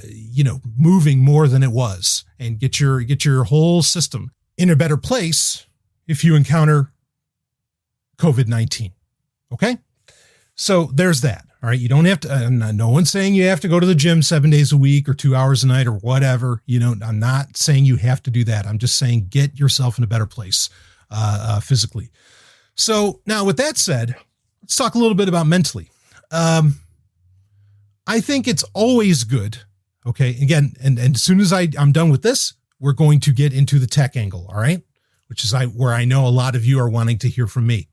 you know, moving more than it was and get your whole system in a better place if you encounter COVID-19. Okay. So there's that. All right. You don't have to, no one's saying you have to go to the gym 7 days a week or 2 hours a night or whatever. You know, I'm not saying you have to do that. I'm just saying get yourself in a better place physically. So now with that said, let's talk a little bit about mentally. I think it's always good. Okay. Again, and as soon as I'm done with this, we're going to get into the tech angle. All right. Which is where I know a lot of you are wanting to hear from me.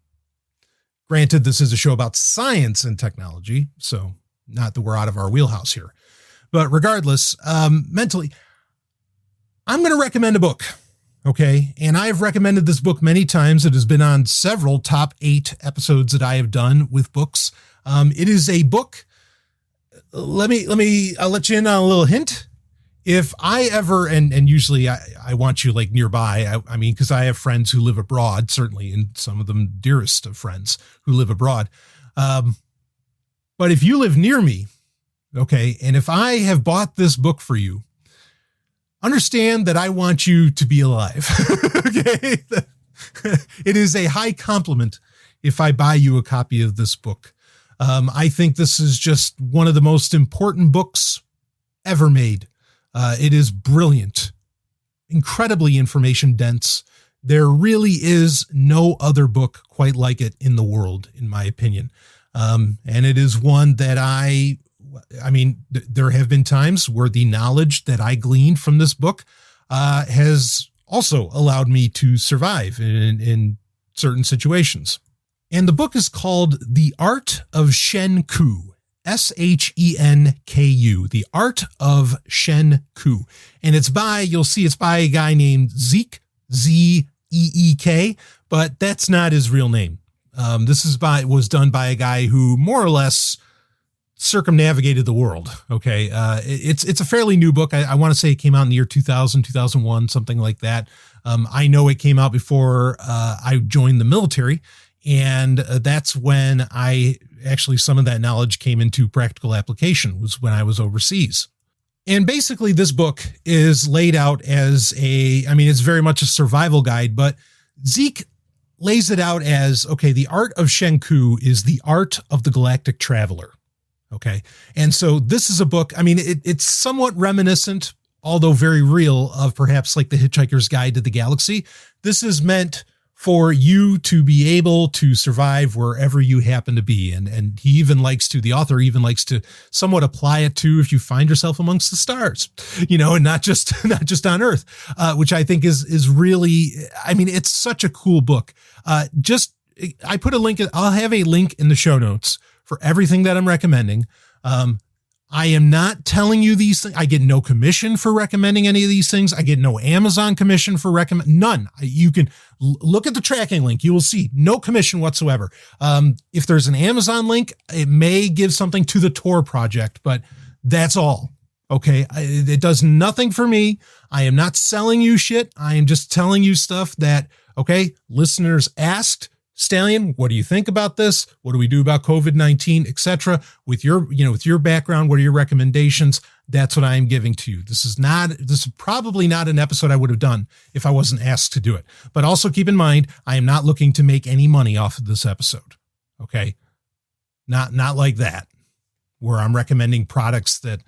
Granted, this is a show about science and technology, so not that we're out of our wheelhouse here. But regardless, mentally, I'm going to recommend a book, okay? And I've recommended this book many times. It has been on several top 8 episodes that I have done with books. It is a book. I'll let you in on a little hint. If I ever, and usually I want you like nearby, I mean, because I have friends who live abroad, certainly, and some of them dearest of friends who live abroad. But if you live near me, okay, and if I have bought this book for you, understand that I want you to be alive. Okay. It is a high compliment if I buy you a copy of this book. I think this is just one of the most important books ever made. It is brilliant, incredibly information dense. There really is no other book quite like it in the world, in my opinion. And it is one that I mean, there have been times where the knowledge that I gleaned from this book has also allowed me to survive in certain situations. And the book is called The Art of Shenku. Shenku, The Art of Shenku. And it's by a guy named Zeke Zeek, but that's not his real name. This was done by a guy who more or less circumnavigated the world. Okay. It's a fairly new book. I want to say it came out in the year 2000, 2001, something like that. I know it came out before I joined the military, and that's when some of that knowledge came into practical application, was when I was overseas. And basically this book is laid out as it's very much a survival guide, but Zeke lays it out as, okay, the art of Shenku is the art of the galactic traveler. Okay. And so this is a book, it's somewhat reminiscent, although very real, of perhaps like the Hitchhiker's Guide to the Galaxy. This is meant for you to be able to survive wherever you happen to be. And the author even likes to somewhat apply it to if you find yourself amongst the stars, and not just on Earth, which I think is really, it's such a cool book. I put a link, I'll have a link in the show notes for everything that I'm recommending. I am not telling you these things. I get no commission for recommending any of these things. I get no Amazon commission for none. You can look at the tracking link. You will see no commission whatsoever. If there's an Amazon link, it may give something to the Tor project, but that's all. Okay. It does nothing for me. I am not selling you shit. I am just telling you stuff that, okay, listeners asked. Stallion, what do you think about this? What do we do about COVID-19, etc.? With your background, what are your recommendations? That's what I am giving to you. This is probably not an episode I would have done if I wasn't asked to do it. But also keep in mind, I am not looking to make any money off of this episode. Okay. Not like that, where I'm recommending products that,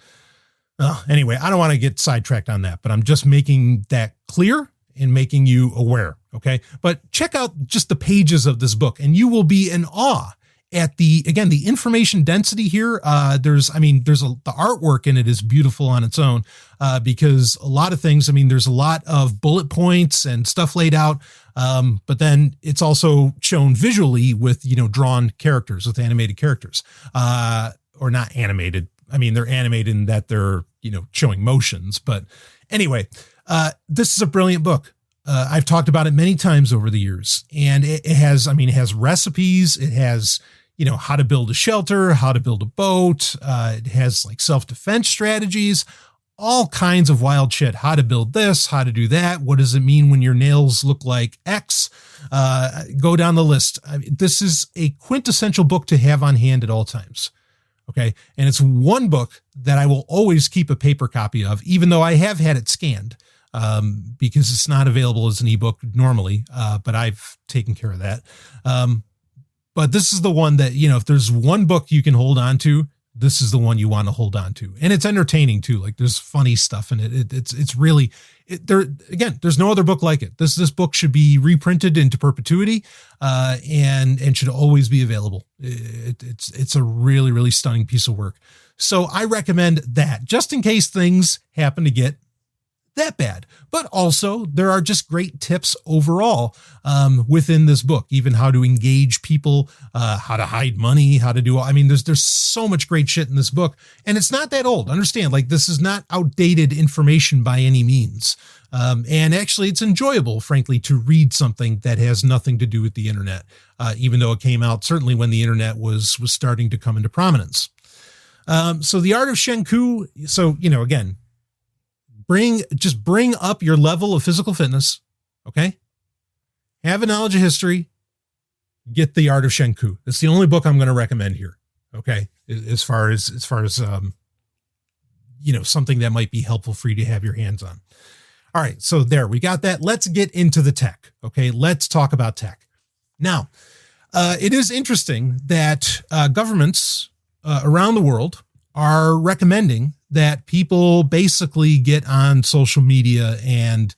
anyway, I don't want to get sidetracked on that, but I'm just making that clear and making you aware. Okay. But check out just the pages of this book and you will be in awe at the information density here. The artwork in it is beautiful on its own, because a lot of things, there's a lot of bullet points and stuff laid out. But then it's also shown visually with, drawn characters, with animated characters, or not animated. They're animated in that they're, showing motions, but anyway, this is a brilliant book. I've talked about it many times over the years, and it has recipes. It has, how to build a shelter, how to build a boat. It has like self-defense strategies, all kinds of wild shit. How to build this, how to do that. What does it mean when your nails look like X? Go down the list. This is a quintessential book to have on hand at all times. Okay. And it's one book that I will always keep a paper copy of, even though I have had it scanned, because it's not available as an ebook normally. But I've taken care of that. But this is the one that, if there's one book you can hold on to, this is the one you want to hold on to. And it's entertaining too. Like there's funny stuff in it. It's really, there's no other book like it. This book should be reprinted into perpetuity, and should always be available. It's a really, really stunning piece of work. So I recommend that, just in case things happen to get that bad. But also there are just great tips overall within this book, even how to engage people, how to hide money, how to do, there's so much great shit in this book, and it's not that old. Understand, like, this is not outdated information by any means. And actually it's enjoyable, frankly, to read something that has nothing to do with the internet, even though it came out certainly when the internet was starting to come into prominence. So the art of Shenku. So, again, bring up your level of physical fitness. Okay. Have a knowledge of history, get the art of Shenku. It's the only book I'm going to recommend here. Okay. As far as something that might be helpful for you to have your hands on. All right. So there, we got that. Let's get into the tech. Okay. Let's talk about tech. Now, it is interesting that be around the world are recommending that people basically get on social media and,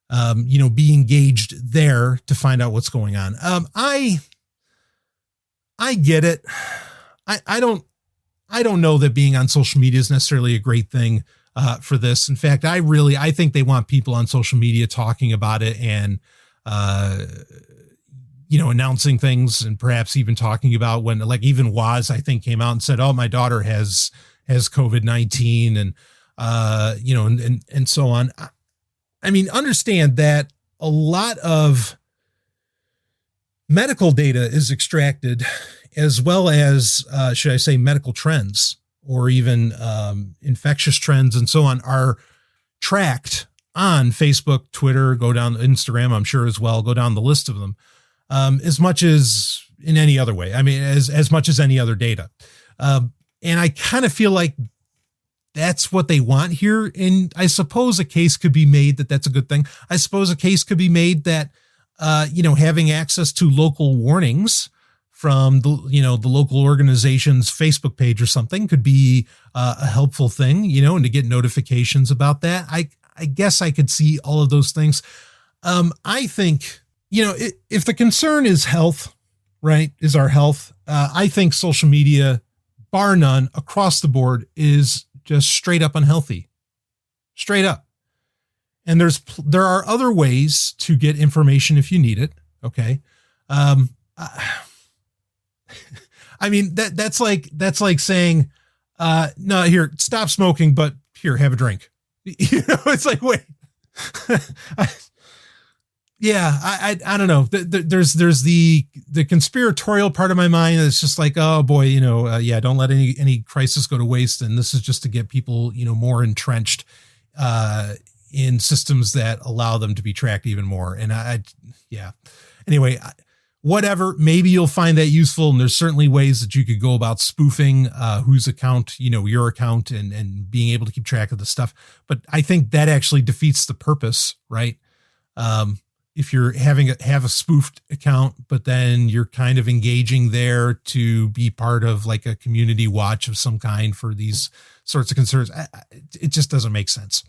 be engaged there to find out what's going on. I get it. I don't know that being on social media is necessarily a great thing, for this. In fact, I think they want people on social media talking about it and, announcing things, and perhaps even talking about when, like, even Woz, I think, came out and said, "Oh, my daughter has COVID-19 and, and so on." Understand that a lot of medical data is extracted, as well as, should I say, medical trends, or even infectious trends and so on, are tracked on Facebook, Twitter, go down Instagram, I'm sure as well, go down the list of them, as much as in any other way. I mean, as much as any other data. And I kind of feel like that's what they want here. And I suppose a case could be made that that's a good thing. I suppose a case could be made that, having access to local warnings from the local organization's Facebook page or something could be a helpful thing, and to get notifications about that. I guess I could see all of those things. I think, if the concern is health, right, is our health, I think social media, bar none, across the board, is just straight up unhealthy. Straight up. And there are other ways to get information if you need it. Okay. I mean, that's like saying, no, here, stop smoking, but here, have a drink. It's like, wait, yeah, I don't know. There's the conspiratorial part of my mind that's just like, oh boy, don't let any crisis go to waste. And this is just to get people, more entrenched, in systems that allow them to be tracked even more. And anyway, whatever, maybe you'll find that useful. And there's certainly ways that you could go about spoofing, whose account, your account, and being able to keep track of the stuff. But I think that actually defeats the purpose, right? If you're have a spoofed account, but then you're kind of engaging there to be part of like a community watch of some kind for these sorts of concerns, it just doesn't make sense.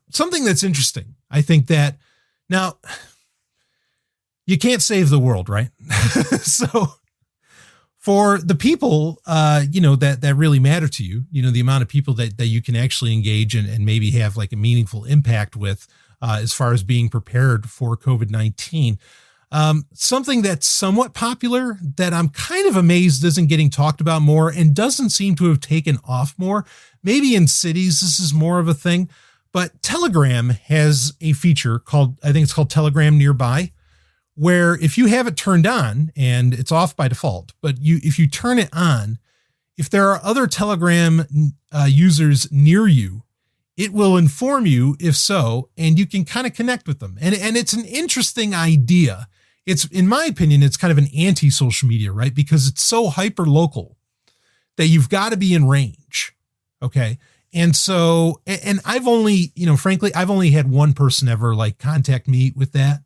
Something that's interesting, I think that now you can't save the world, right? So for the people, that really matter to you, the amount of people that you can actually engage and maybe have like a meaningful impact with, as far as being prepared for COVID-19. Something that's somewhat popular that I'm kind of amazed isn't getting talked about more and doesn't seem to have taken off more. Maybe in cities, this is more of a thing, but Telegram has a feature called Telegram Nearby, where if you have it turned on, and it's off by default, but if you turn it on, if there are other Telegram users near you, it will inform you if so, and you can kind of connect with them. And it's an interesting idea. It's, in my opinion, it's kind of an anti-social media, right? Because it's so hyper local that you've got to be in range. Okay. And so, and I've only, frankly, I've only had one person ever like contact me with that.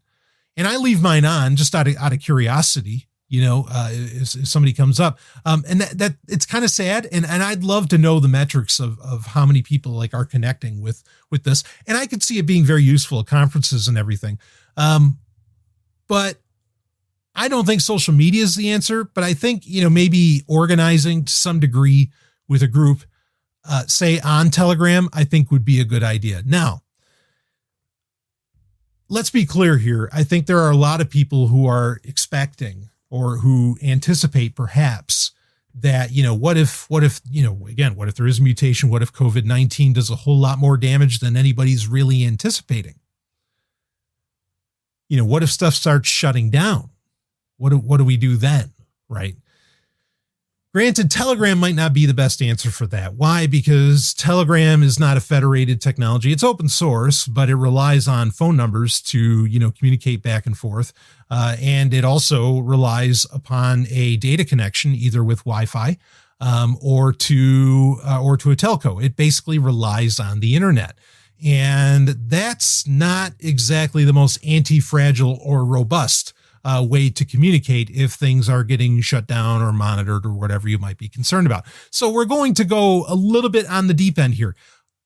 And I leave mine on just out of curiosity, if somebody comes up. And that it's kind of sad. And I'd love to know the metrics of how many people like are connecting with this. And I could see it being very useful at conferences and everything. But I don't think social media is the answer, but I think, maybe organizing to some degree with a group, say on Telegram, I think would be a good idea. Now, let's be clear here. I think there are a lot of people who are expecting or who anticipate perhaps that, what if there is a mutation? What if COVID-19 does a whole lot more damage than anybody's really anticipating? What if stuff starts shutting down? What do we do then? Right. Granted, Telegram might not be the best answer for that. Why? Because Telegram is not a federated technology. It's open source, but it relies on phone numbers to, communicate back and forth. And it also relies upon a data connection, either with Wi-Fi, or to a telco. It basically relies on the internet. And that's not exactly the most anti-fragile or robust way to communicate if things are getting shut down or monitored or whatever you might be concerned about. So we're going to go a little bit on the deep end here,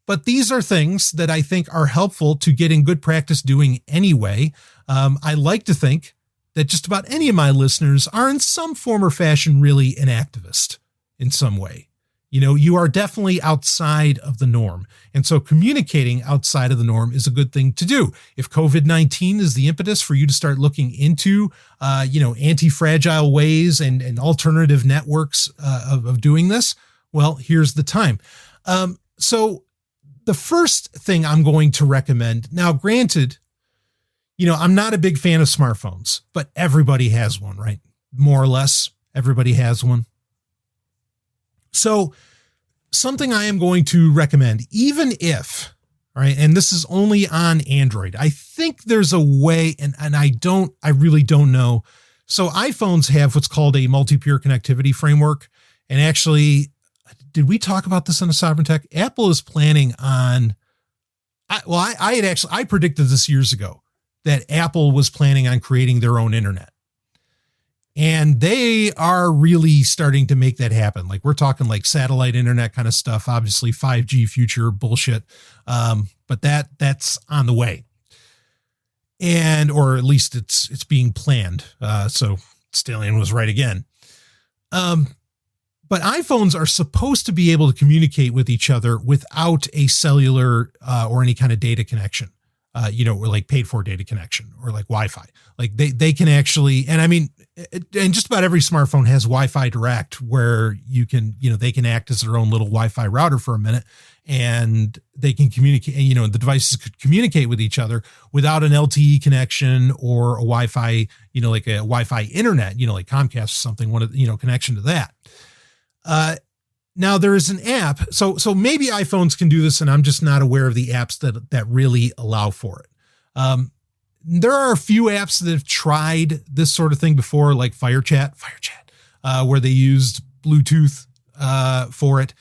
but these are things that I think are helpful to get in good practice doing anyway. I like to think that just about any of my listeners are in some form or fashion really an activist in some way. You are definitely outside of the norm. And so communicating outside of the norm is a good thing to do. If COVID-19 is the impetus for you to start looking into, anti-fragile ways and alternative networks of doing this, well, here's the time. So the first thing I'm going to recommend, now granted, I'm not a big fan of smartphones, but everybody has one, right? More or less, everybody has one. So something I am going to recommend, even if, all right, and this is only on Android, I think there's a way, and I really don't know. So iPhones have what's called a multi-peer connectivity framework. And actually, did we talk about this on the Sovryn Tech? Apple is planning on, I predicted this years ago that Apple was planning on creating their own internet. And they are really starting to make that happen. Like, we're talking like satellite internet kind of stuff, obviously 5G future bullshit. But that's on the way. And, or at least it's being planned. So Stallion was right again. But iPhones are supposed to be able to communicate with each other without a cellular or any kind of data connection, or like paid for data connection or like Wi-Fi. Like they can actually, and I mean, and just about every smartphone has Wi-Fi Direct, where you can, they can act as their own little Wi-Fi router for a minute, and they can communicate, and the devices could communicate with each other without an LTE connection or a Wi-Fi, like a Wi-Fi internet, like Comcast or something, connection to that. Now there is an app. So maybe iPhones can do this, and I'm just not aware of the apps that really allow for it. There are a few apps that have tried this sort of thing before, like FireChat, where they used Bluetooth, for it.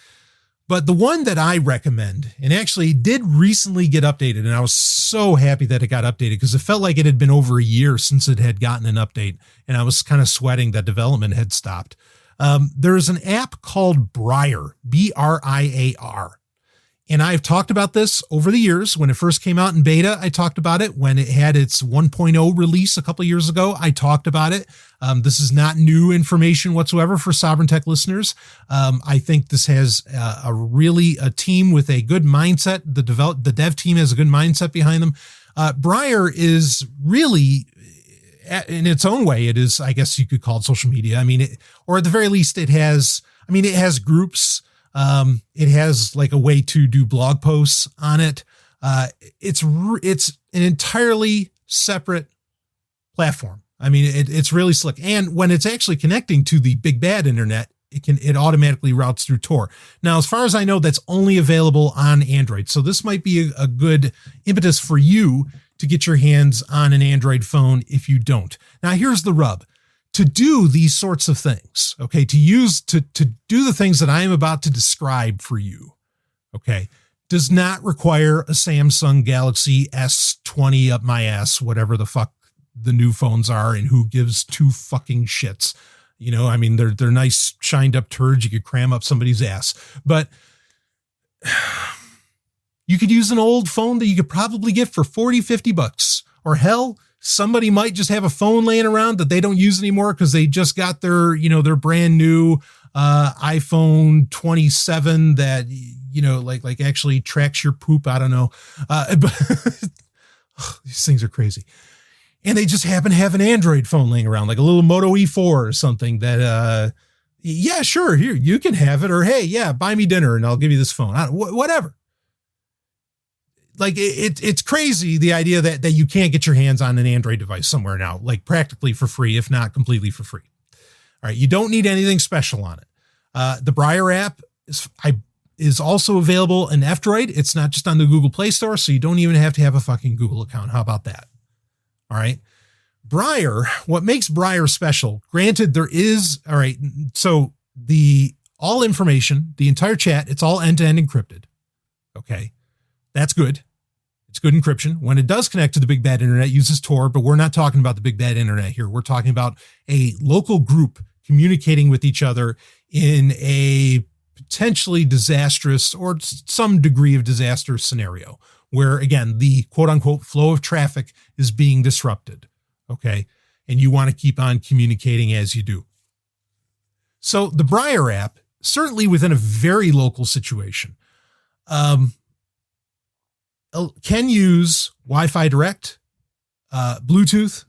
But the one that I recommend, and actually did recently get updated, and I was so happy that it got updated because it felt like it had been over a year since it had gotten an update, and I was kind of sweating that development had stopped. There is an app called Briar, B-R-I-A-R. And I've talked about this over the years. When it first came out in beta, I talked about it. When it had its 1.0 release a couple of years ago, I talked about it. This is not new information whatsoever for Sovryn Tech listeners. I think this has a team with a good mindset. The dev team has a good mindset behind them. Briar is really, in its own way, it is, I guess you could call it social media. I mean, or at the very least, it has groups. It has like a way to do blog posts on it. It's an entirely separate platform. I mean, it's really slick. And when it's actually connecting to the big bad internet, it automatically routes through Tor. Now, as far as I know, that's only available on Android. So this might be a good impetus for you to get your hands on an Android phone if you don't. Now, here's the rub. To do these sorts of things, okay, to do the things that I am about to describe for you, okay, does not require a Samsung Galaxy S20 up my ass, whatever the fuck the new phones are, and who gives two fucking shits. I mean, they're nice shined up turds you could cram up somebody's ass, but you could use an old phone that you could probably get for $40-50, or hell, somebody might just have a phone laying around that they don't use anymore because they just got their brand new iPhone 27 that, like actually tracks your poop. I don't know. But these things are crazy. And they just happen to have an Android phone laying around, like a little Moto E4 or something that, yeah, sure, here, you can have it. Or, hey, yeah, buy me dinner and I'll give you this phone. Whatever. Like it's crazy, the idea that you can't get your hands on an Android device somewhere now, like practically for free, if not completely for free. All right. You don't need anything special on it. The Briar app is also available in F-Droid. It's not just on the Google Play Store, so you don't even have to have a fucking Google account. How about that? All right. Briar, what makes Briar special, granted there is, all right. So all information, the entire chat, it's all end-to-end encrypted. Okay. That's good. It's good encryption. When it does connect to the big bad internet, it uses Tor, but we're not talking about the big bad internet here. We're talking about a local group communicating with each other in a potentially disastrous or some degree of disaster scenario where, again, the quote unquote flow of traffic is being disrupted. Okay. And you want to keep on communicating as you do. So the Briar app, certainly within a very local situation, can use Wi-Fi Direct, Bluetooth,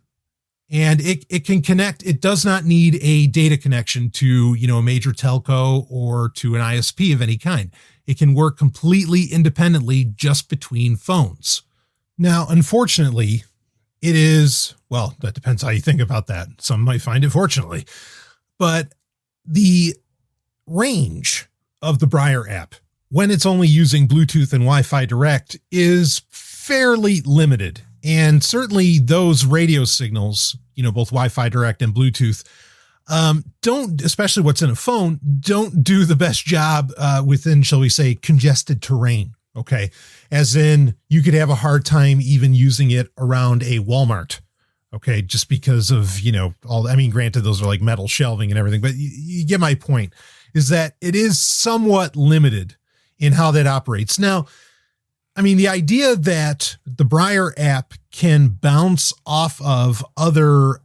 and it can connect. It does not need a data connection to, a major telco or to an ISP of any kind. It can work completely independently just between phones. Now, unfortunately, It is, well, that depends how you think about that. Some might find it fortunately, but the range of the Briar app, when it's only using Bluetooth and Wi-Fi Direct, is fairly limited. And certainly those radio signals, both Wi-Fi Direct and Bluetooth, don't, especially what's in a phone, don't do the best job within, shall we say, congested terrain. Okay. As in, you could have a hard time even using it around a Walmart. Okay. Just because of, granted, those are like metal shelving and everything, but you get my point, is that it is somewhat limited in how that operates. Now, the idea that the Briar app can bounce off of other,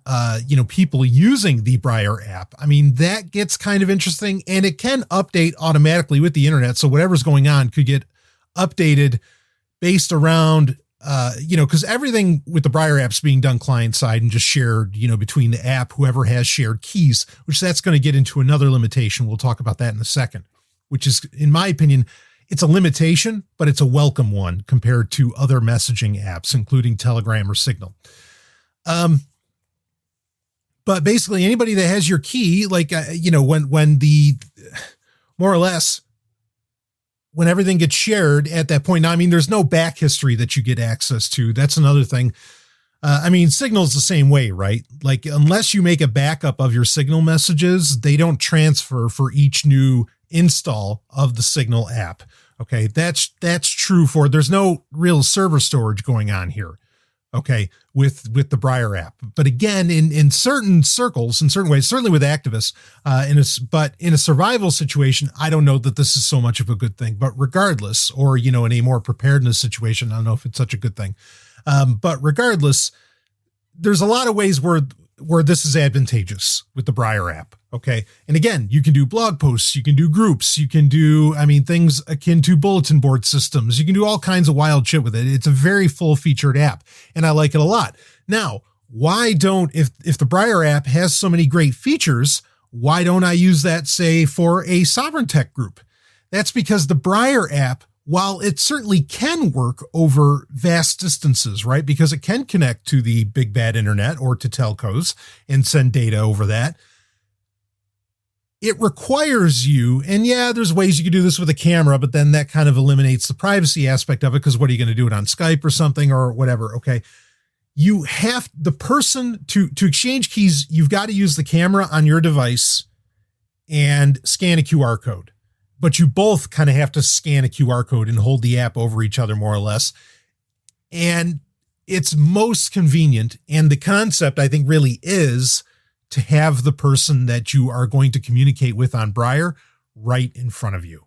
people using the Briar app, that gets kind of interesting, and it can update automatically with the internet. So whatever's going on could get updated based around, because everything with the Briar app's being done client side and just shared, between the app, whoever has shared keys, which that's going to get into another limitation. We'll talk about that in a second, which is, in my opinion, it's a limitation, but it's a welcome one compared to other messaging apps, including Telegram or Signal. But basically anybody that has your key, like, when the, more or less, when everything gets shared at that point, now, there's no back history that you get access to. That's another thing. Signal's the same way, right? Like, unless you make a backup of your Signal messages, they don't transfer for each new install of the Signal app. Okay. That's true there's no real server storage going on here. Okay. With the Briar app. But again, in certain circles, in certain ways, certainly with activists, but in a survival situation, I don't know that this is so much of a good thing, but regardless, or, in a more preparedness situation, I don't know if it's such a good thing. But regardless, there's a lot of ways where this is advantageous with the Briar app. Okay. And again, you can do blog posts, you can do groups, you can do, things akin to bulletin board systems. You can do all kinds of wild shit with it. It's a very full featured app, and I like it a lot. Now, why don't, if the Briar app has so many great features, why don't I use that, say, for a Sovryn Tech group? That's because the Briar app, while it certainly can work over vast distances, right? Because it can connect to the big bad internet or to telcos and send data over that. It requires you, and yeah, there's ways you could do this with a camera, but then that kind of eliminates the privacy aspect of it, because what are you going to do it on Skype or something or whatever? Okay. You have the person to exchange keys. You've got to use the camera on your device and scan a QR code. But you both kind of have to scan a QR code and hold the app over each other, more or less. And it's most convenient. And the concept, I think, really is to have the person that you are going to communicate with on Briar right in front of you.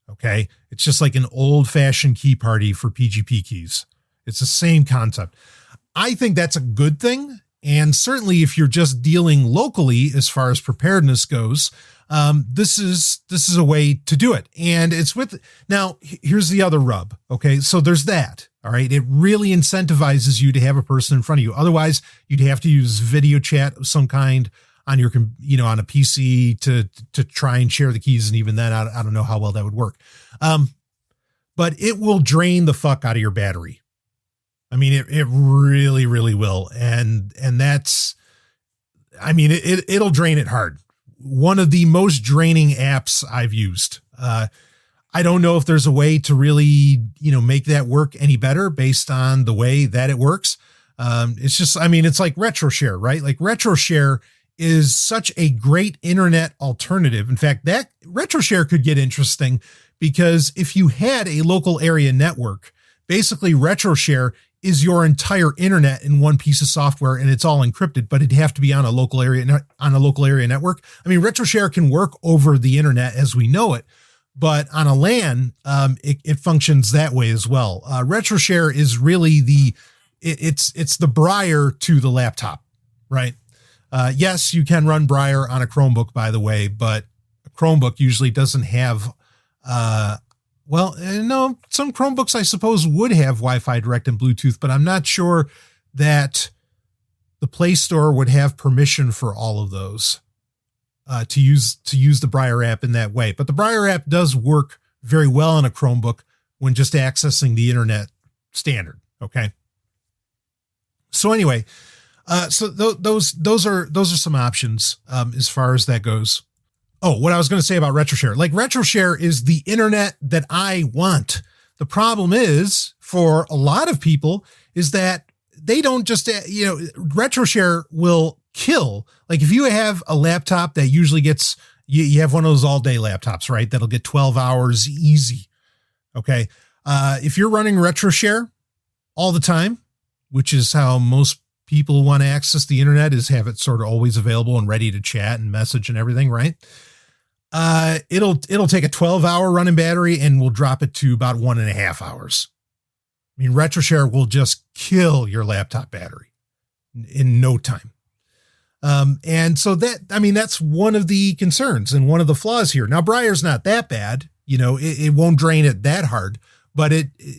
Okay. It's just like an old fashioned key party for PGP keys. It's the same concept. I think that's a good thing. And certainly if you're just dealing locally, as far as preparedness goes, this is a way to do it. And it's now here's the other rub. Okay. So there's that. All right. It really incentivizes you to have a person in front of you. Otherwise you'd have to use video chat of some kind on your, on a PC to try and share the keys. And even then, I don't know how well that would work. But it will drain the fuck out of your battery. It really, really will. And that's, it'll drain it hard. One of the most draining apps I've used. I don't know if there's a way to really, make that work any better based on the way that it works. It's just, it's like RetroShare, right? Like RetroShare is such a great internet alternative. In fact, that RetroShare could get interesting because if you had a local area network, basically RetroShare is your entire internet in one piece of software, and it's all encrypted, but it'd have to be on a local area network. RetroShare can work over the internet as we know it, but on a LAN, it functions that way as well. RetroShare is really it's the Briar to the laptop, right? Yes, you can run Briar on a Chromebook, by the way, but a Chromebook usually doesn't have, no, some Chromebooks, I suppose, would have Wi-Fi Direct and Bluetooth, but I'm not sure that the Play Store would have permission for all of those to use the Briar app in that way. But the Briar app does work very well on a Chromebook when just accessing the internet standard. Okay. So anyway, those are some options as far as that goes. Oh, what I was going to say about RetroShare. Like, RetroShare is the internet that I want. The problem is, for a lot of people, is that they don't just, RetroShare will kill. Like, if you have a laptop that usually gets, you have one of those all-day laptops, right? That'll get 12 hours easy. Okay. If you're running RetroShare all the time, which is how most people want to access the internet, is have it sort of always available and ready to chat and message and everything, right? It'll take a 12-hour running battery and we'll drop it to about 1.5 hours. I mean, RetroShare will just kill your laptop battery in no time. And so that's one of the concerns and one of the flaws here. Now, Briar's not that bad. It won't drain it that hard, but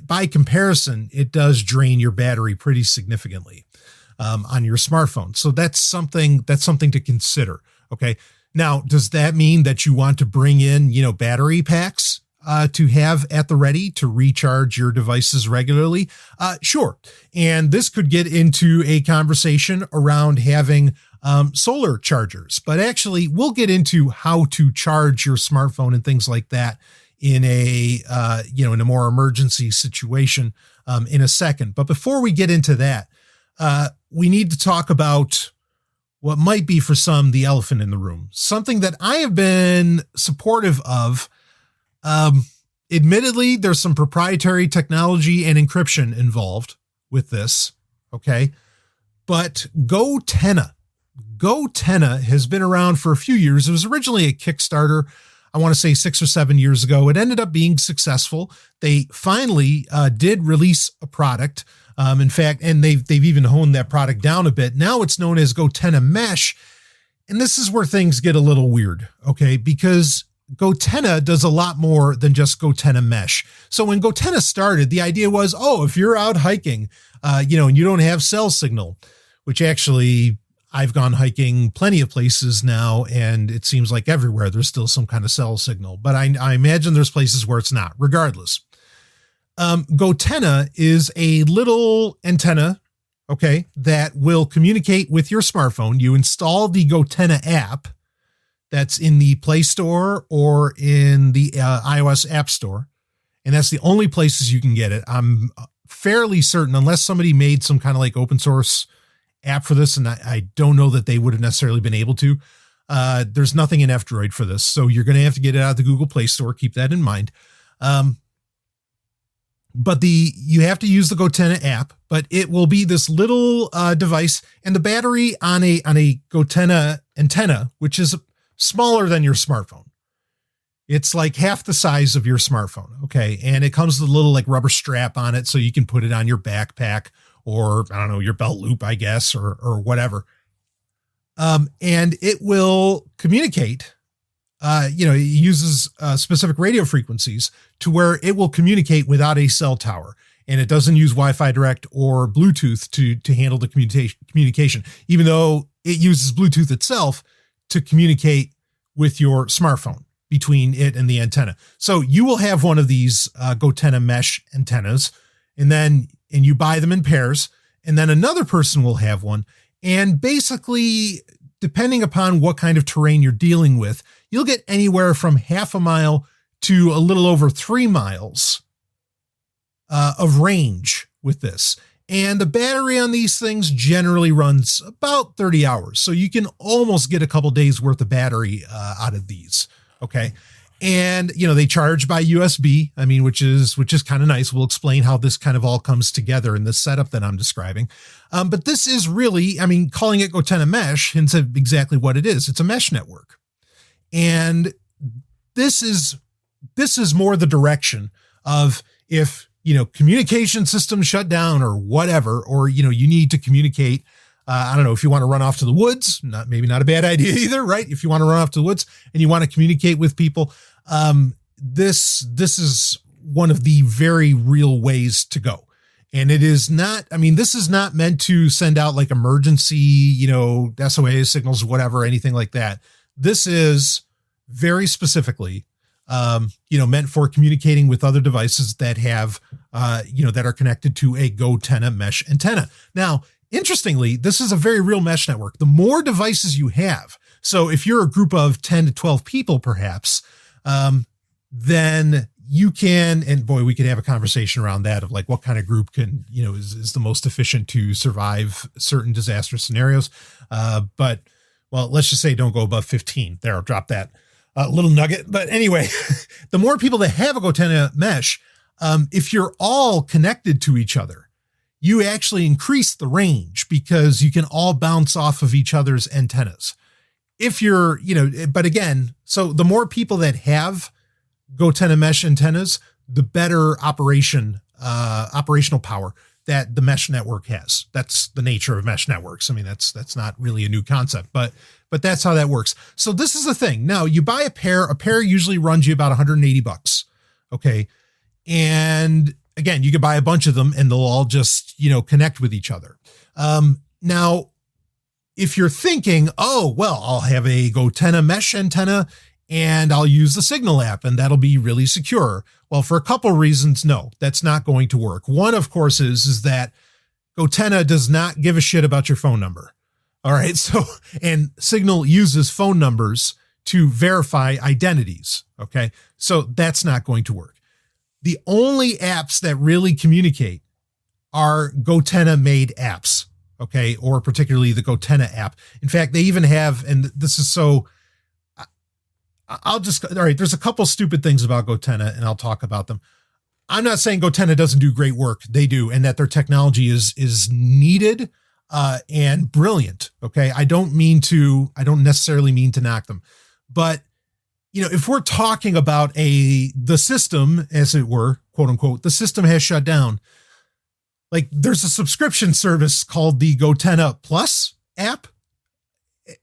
by comparison, it does drain your battery pretty significantly on your smartphone. So that's something to consider. Okay. Now, does that mean that you want to bring in, battery packs to have at the ready to recharge your devices regularly? Sure. And this could get into a conversation around having solar chargers, but actually we'll get into how to charge your smartphone and things like that in a more emergency situation in a second. But before we get into that, we need to talk about what might be for some the elephant in the room, something that I have been supportive of. Admittedly, there's some proprietary technology and encryption involved with this. Okay. But GoTenna has been around for a few years. It was originally a Kickstarter, I want to say 6 or 7 years ago. It ended up being successful. They finally did release a product. In fact, and they've even honed that product down a bit. Now it's known as GoTenna Mesh. And this is where things get a little weird, okay? Because GoTenna does a lot more than just GoTenna Mesh. So when GoTenna started, the idea was, if you're out hiking, and you don't have cell signal, which actually I've gone hiking plenty of places now, and it seems like everywhere there's still some kind of cell signal. But I imagine there's places where it's not. Regardless, GoTenna is a little antenna, okay, that will communicate with your smartphone. You install the GoTenna app that's in the Play Store or in the iOS App Store, and that's the only places you can get it. I'm fairly certain, unless somebody made some kind of like open source app for this, and I don't know that they would have necessarily been able to. There's nothing in F-Droid for this, so you're going to have to get it out of the Google Play Store. Keep that in mind. But you have to use the GoTenna app, but it will be this little device, and the battery on a GoTenna antenna, which is smaller than your smartphone. It's like half the size of your smartphone, okay? And it comes with a little like rubber strap on it, so you can put it on your backpack or, I don't know, your belt loop, I guess, or whatever. And it will communicate. It uses specific radio frequencies to where it will communicate without a cell tower. And it doesn't use Wi-Fi Direct or Bluetooth to handle the communication, even though it uses Bluetooth itself to communicate with your smartphone between it and the antenna. So you will have one of these GoTenna Mesh antennas, and you buy them in pairs, and then another person will have one. And basically, depending upon what kind of terrain you're dealing with, you'll get anywhere from 0.5 mile to a little over 3 miles of range with this. And the battery on these things generally runs about 30 hours. So you can almost get a couple days worth of battery out of these. Okay. And, they charge by USB, which is kind of nice. We'll explain how this kind of all comes together in the setup that I'm describing. But this is really, calling it GoTenna Mesh hints at exactly what it is. It's a mesh network. And this is more the direction of if, communication systems shut down or whatever, or, you need to communicate. I don't know, if you want to run off to the woods, maybe not a bad idea either, right? If you want to run off to the woods and you want to communicate with people, this is one of the very real ways to go. And it is not, this is not meant to send out like emergency, SOA signals, whatever, anything like that. This is very specifically, meant for communicating with other devices that have, that are connected to a GoTenna Mesh antenna. Now, interestingly, this is a very real mesh network. The more devices you have, so if you're a group of 10 to 12 people, perhaps, then you can, and boy, we could have a conversation around that of like what kind of group can, is the most efficient to survive certain disaster scenarios. But let's just say don't go above 15. There, I'll drop that little nugget. But anyway, the more people that have a Gotenna mesh, if you're all connected to each other, you actually increase the range because you can all bounce off of each other's antennas. If you're, but again, so the more people that have Gotenna mesh antennas, the better operational power that the mesh network has. That's the nature of mesh networks. I mean, that's not really a new concept, but that's how that works. So this is the thing. Now you buy a pair usually runs you about $180. Okay. And again, you could buy a bunch of them and they'll all just, connect with each other. Now, if you're thinking, I'll have a Gotenna mesh antenna and I'll use the Signal app and that'll be really secure. Well, for a couple reasons, no, that's not going to work. One, of course, is that Gotenna does not give a shit about your phone number. All right. So, and Signal uses phone numbers to verify identities. Okay. So that's not going to work. The only apps that really communicate are Gotenna made apps. Okay. Or particularly the Gotenna app. In fact, they even have, and this is so, all right, there's a couple stupid things about Gotenna and I'll talk about them. I'm not saying Gotenna doesn't do great work. They do. And that their technology is needed and brilliant. Okay. I don't necessarily mean to knock them, but if we're talking about the system, as it were, quote unquote, the system has shut down. Like there's a subscription service called the Gotenna Plus app.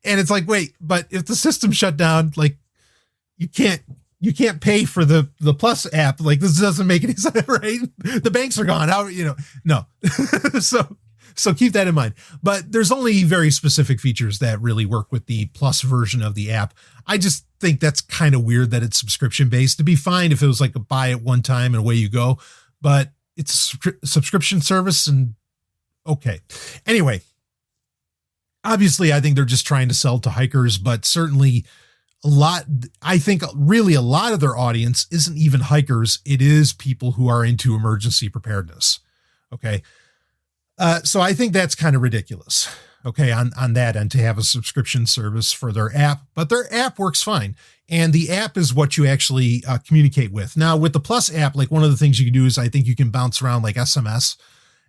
And it's like, wait, but if the system shut down, like, you can't pay for the Plus app. Like this doesn't make any sense, right? The banks are gone. How, no. So keep that in mind. But there's only very specific features that really work with the Plus version of the app. I just think that's kind of weird that it's subscription based. It'd be fine if it was like a buy it one time and away you go, but it's a subscription service and okay. Anyway, obviously I think they're just trying to sell to hikers, but certainly I think really a lot of their audience isn't even hikers. It is people who are into emergency preparedness. Okay. So I think that's kind of ridiculous. Okay. On that end to have a subscription service for their app, but their app works fine. And the app is what you actually communicate with. Now with the Plus app, like one of the things you can do is I think you can bounce around like SMS.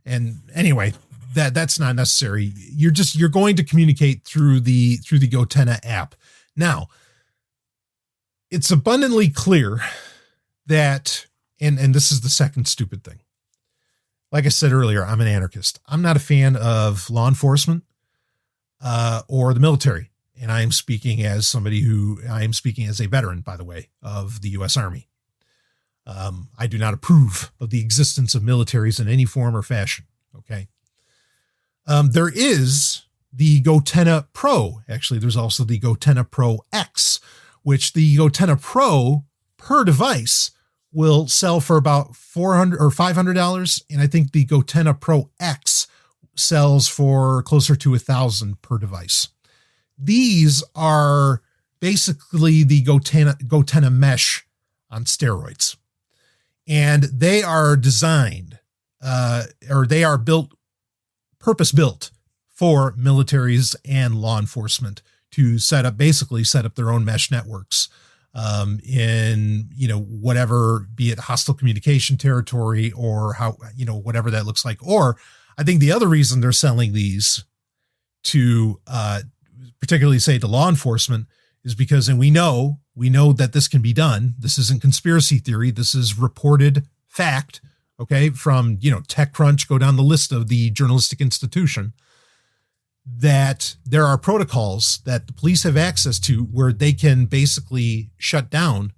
And anyway, that's not necessary. You're going to communicate through the Gotenna app. Now, it's abundantly clear that, and this is the second stupid thing. Like I said earlier, I'm an anarchist. I'm not a fan of law enforcement or the military. And I am speaking as a veteran, by the way, of the U.S. Army. I do not approve of the existence of militaries in any form or fashion. Okay. There is the Gotenna Pro. Actually, there's also the Gotenna Pro X, which the Gotenna Pro per device will sell for about $400 or $500. And I think the Gotenna Pro X sells for closer to $1,000 per device. These are basically the Gotenna mesh on steroids. And they are designed, they are purpose built for militaries and law enforcement to set up their own mesh networks in, whatever, be it hostile communication territory or how, whatever that looks like. Or I think the other reason they're selling these to particularly say to law enforcement is because, and we know that this can be done. This isn't conspiracy theory. This is reported fact. Okay. From, TechCrunch, go down the list of the journalistic institution, that there are protocols that the police have access to where they can basically shut down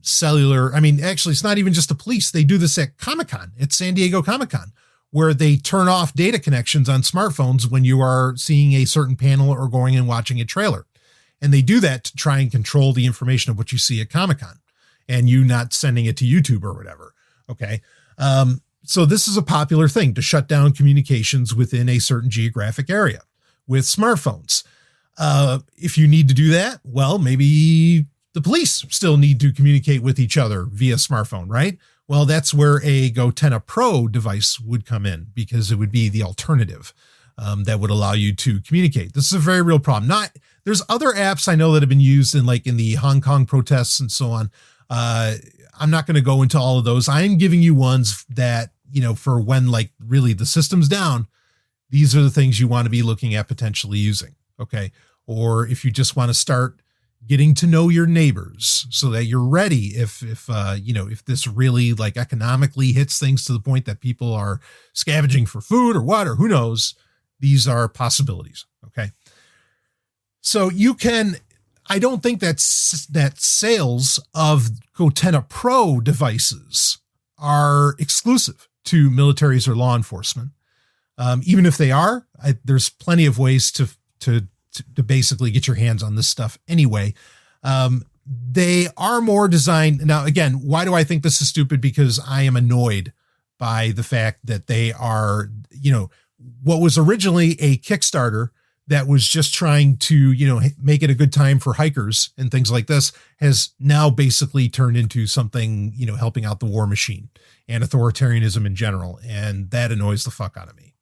cellular. I mean, actually, it's not even just the police. They do this at Comic-Con, at San Diego Comic-Con, where they turn off data connections on smartphones when you are seeing a certain panel or going and watching a trailer. And they do that to try and control the information of what you see at Comic-Con and you not sending it to YouTube or whatever. Okay. So this is a popular thing to shut down communications within a certain geographic area with smartphones. If you need to do that, well, maybe the police still need to communicate with each other via smartphone, right? Well, that's where a GoTenna Pro device would come in, because it would be the alternative that would allow you to communicate. This is a very real problem. There's other apps I know that have been used in the Hong Kong protests and so on. I'm not going to go into all of those. I am giving you ones that, for when really the system's down, these are the things you want to be looking at potentially using. Okay. Or if you just want to start getting to know your neighbors so that you're ready if this really economically hits things to the point that people are scavenging for food or water, who knows, these are possibilities. Okay. So I don't think that sales of GoTenna Pro devices are exclusive to militaries or law enforcement. Even if they are, there's plenty of ways to basically get your hands on this stuff anyway. They are more designed. Now, again, why do I think this is stupid? Because I am annoyed by the fact that they are, what was originally a Kickstarter that was just trying to, make it a good time for hikers and things like this, has now basically turned into something, helping out the war machine and authoritarianism in general. And that annoys the fuck out of me.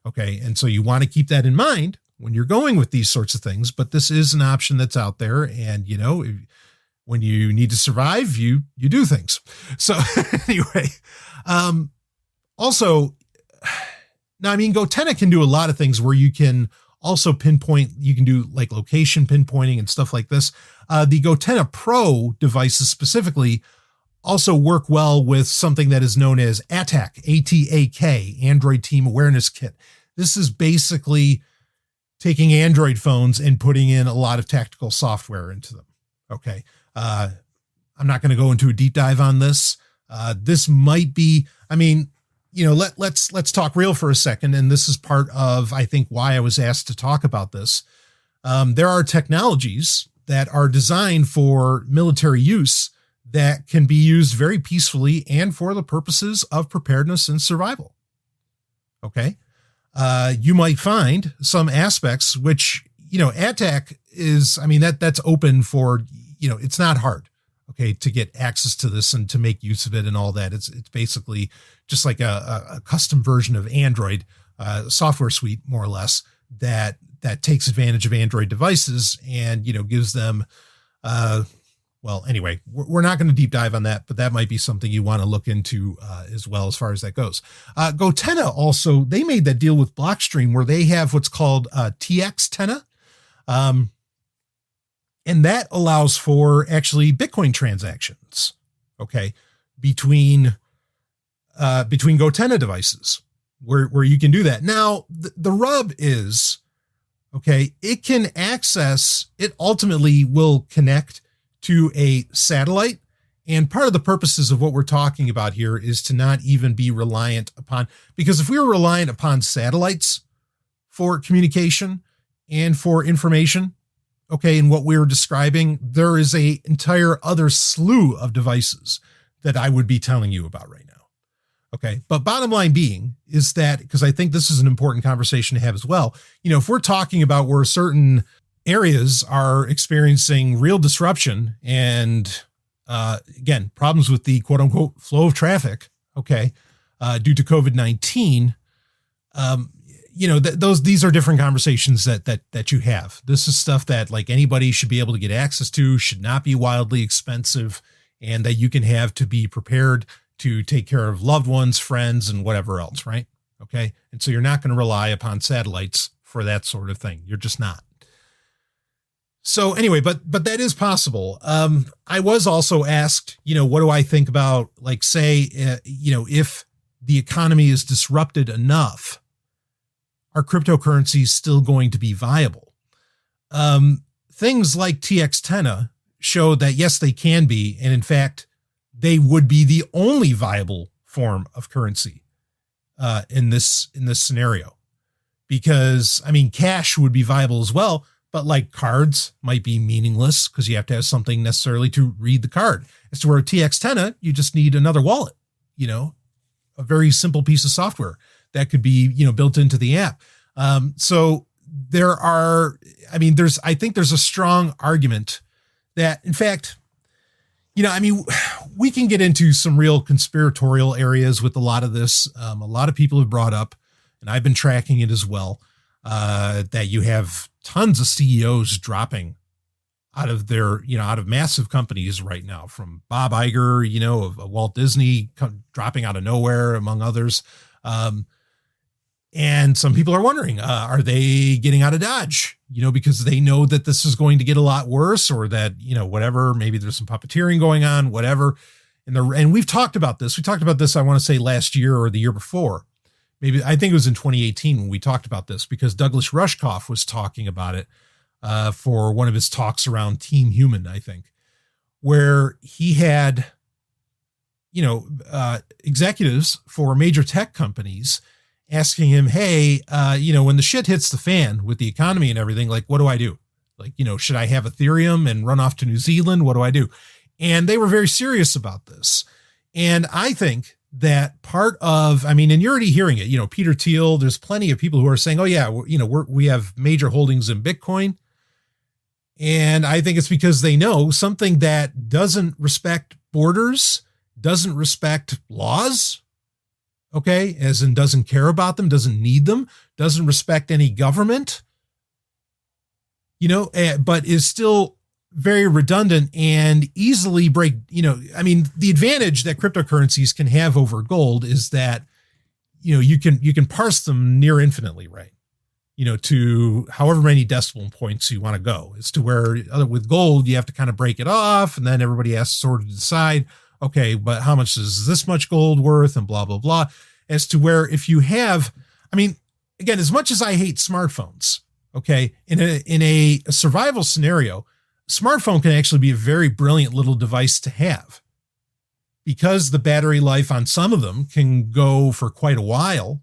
Okay. And so you want to keep that in mind when you're going with these sorts of things, but this is an option that's out there. And, when you need to survive, you do things. So anyway, also, now, GoTenna can do a lot of things where you can also pinpoint, you can do location pinpointing and stuff like this. The GoTenna Pro devices specifically also work well with something that is known as ATAK, ATAK, Android Team Awareness Kit. This is basically taking Android phones and putting in a lot of tactical software into them. Okay. I'm not going to go into a deep dive on this. This might be, let's talk real for a second. And this is part of, I think, why I was asked to talk about this. There are technologies that are designed for military use that can be used very peacefully and for the purposes of preparedness and survival. Okay. You might find some aspects which, ATAK is, that's open for, it's not hard, okay, to get access to this and to make use of it and all that. It's basically just like a custom version of Android software suite, more or less, that takes advantage of Android devices and, gives them, anyway, we're not going to deep dive on that, but that might be something you want to look into as well as far as that goes. GoTenna also, they made that deal with Blockstream where they have what's called TX-Tenna. And that allows for actually Bitcoin transactions, okay, between GoTenna devices where you can do that. Now, the rub is, okay, it ultimately will connect to a satellite. And part of the purposes of what we're talking about here is to not even be reliant upon, because if we were reliant upon satellites for communication and for information, okay, in what we were describing, there is a entire other slew of devices that I would be telling you about right now. Okay. But bottom line being is that, because I think this is an important conversation to have as well. If we're talking about where certain areas are experiencing real disruption and, again, problems with the quote unquote flow of traffic, okay, due to COVID-19, these are different conversations that you have. This is stuff that anybody should be able to get access to, should not be wildly expensive, and that you can have to be prepared to take care of loved ones, friends, and whatever else, right? Okay. And so you're not going to rely upon satellites for that sort of thing. You're just not. So anyway, but that is possible. I was also asked, what do I think about, say, if the economy is disrupted enough, are cryptocurrencies still going to be viable? Things like TX-Tenna show that yes, they can be. And in fact, they would be the only viable form of currency in this scenario, because cash would be viable as well, but cards might be meaningless because you have to have something necessarily to read the card. As to where TX-Tenna, you just need another wallet, a very simple piece of software that could be, built into the app. So there are, I think there's a strong argument that, in fact, we can get into some real conspiratorial areas with a lot of this. A lot of people have brought up, and I've been tracking it as well, that you have tons of CEOs dropping out of out of massive companies right now, from Bob Iger, of Walt Disney, dropping out of nowhere, among others. And some people are wondering, are they getting out of Dodge, because they know that this is going to get a lot worse, or that, whatever, maybe there's some puppeteering going on, whatever. And we've talked about this. We talked about this, I want to say last year or the year before. Maybe, I think it was in 2018 when we talked about this, because Douglas Rushkoff was talking about it for one of his talks around Team Human, I think, where he had, executives for major tech companies asking him, hey, when the shit hits the fan with the economy and everything, like, what do I do? Like, should I have Ethereum and run off to New Zealand? What do I do? And they were very serious about this. And I think that part of, and you're already hearing it, Peter Thiel, there's plenty of people who are saying, oh yeah, we have major holdings in Bitcoin. And I think it's because they know something that doesn't respect borders, doesn't respect laws, okay, as in doesn't care about them, doesn't need them, doesn't respect any government, but is still very redundant and easily break, the advantage that cryptocurrencies can have over gold is that, you can parse them near infinitely, right? To however many decimal points you want to go, as to where with gold, you have to kind of break it off, and then everybody has to sort of decide, okay, but how much is this much gold worth, and blah, blah, blah, as to where if you have, again, as much as I hate smartphones, okay, in a survival scenario, smartphone can actually be a very brilliant little device to have, because the battery life on some of them can go for quite a while.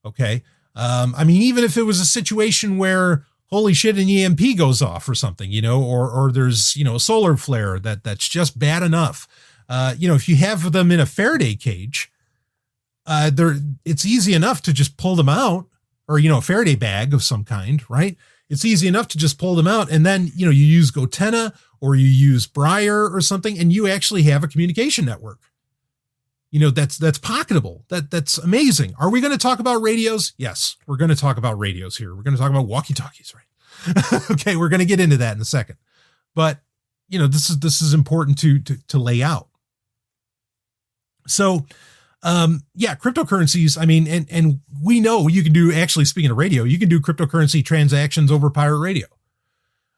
Okay. Even if it was a situation where, holy shit, an EMP goes off or something, or there's, a solar flare that's just bad enough. If you have them in a Faraday cage, it's easy enough to just pull them out, or, a Faraday bag of some kind, right? It's easy enough to just pull them out, and then, you use Gotenna or you use Briar or something, and you actually have a communication network. That's pocketable. That's amazing. Are we going to talk about radios? Yes, we're going to talk about radios here. We're going to talk about walkie-talkies, right? Okay, we're going to get into that in a second. But, this is important to lay out. So, cryptocurrencies, and we know you can do, actually, speaking of radio, you can do cryptocurrency transactions over pirate radio.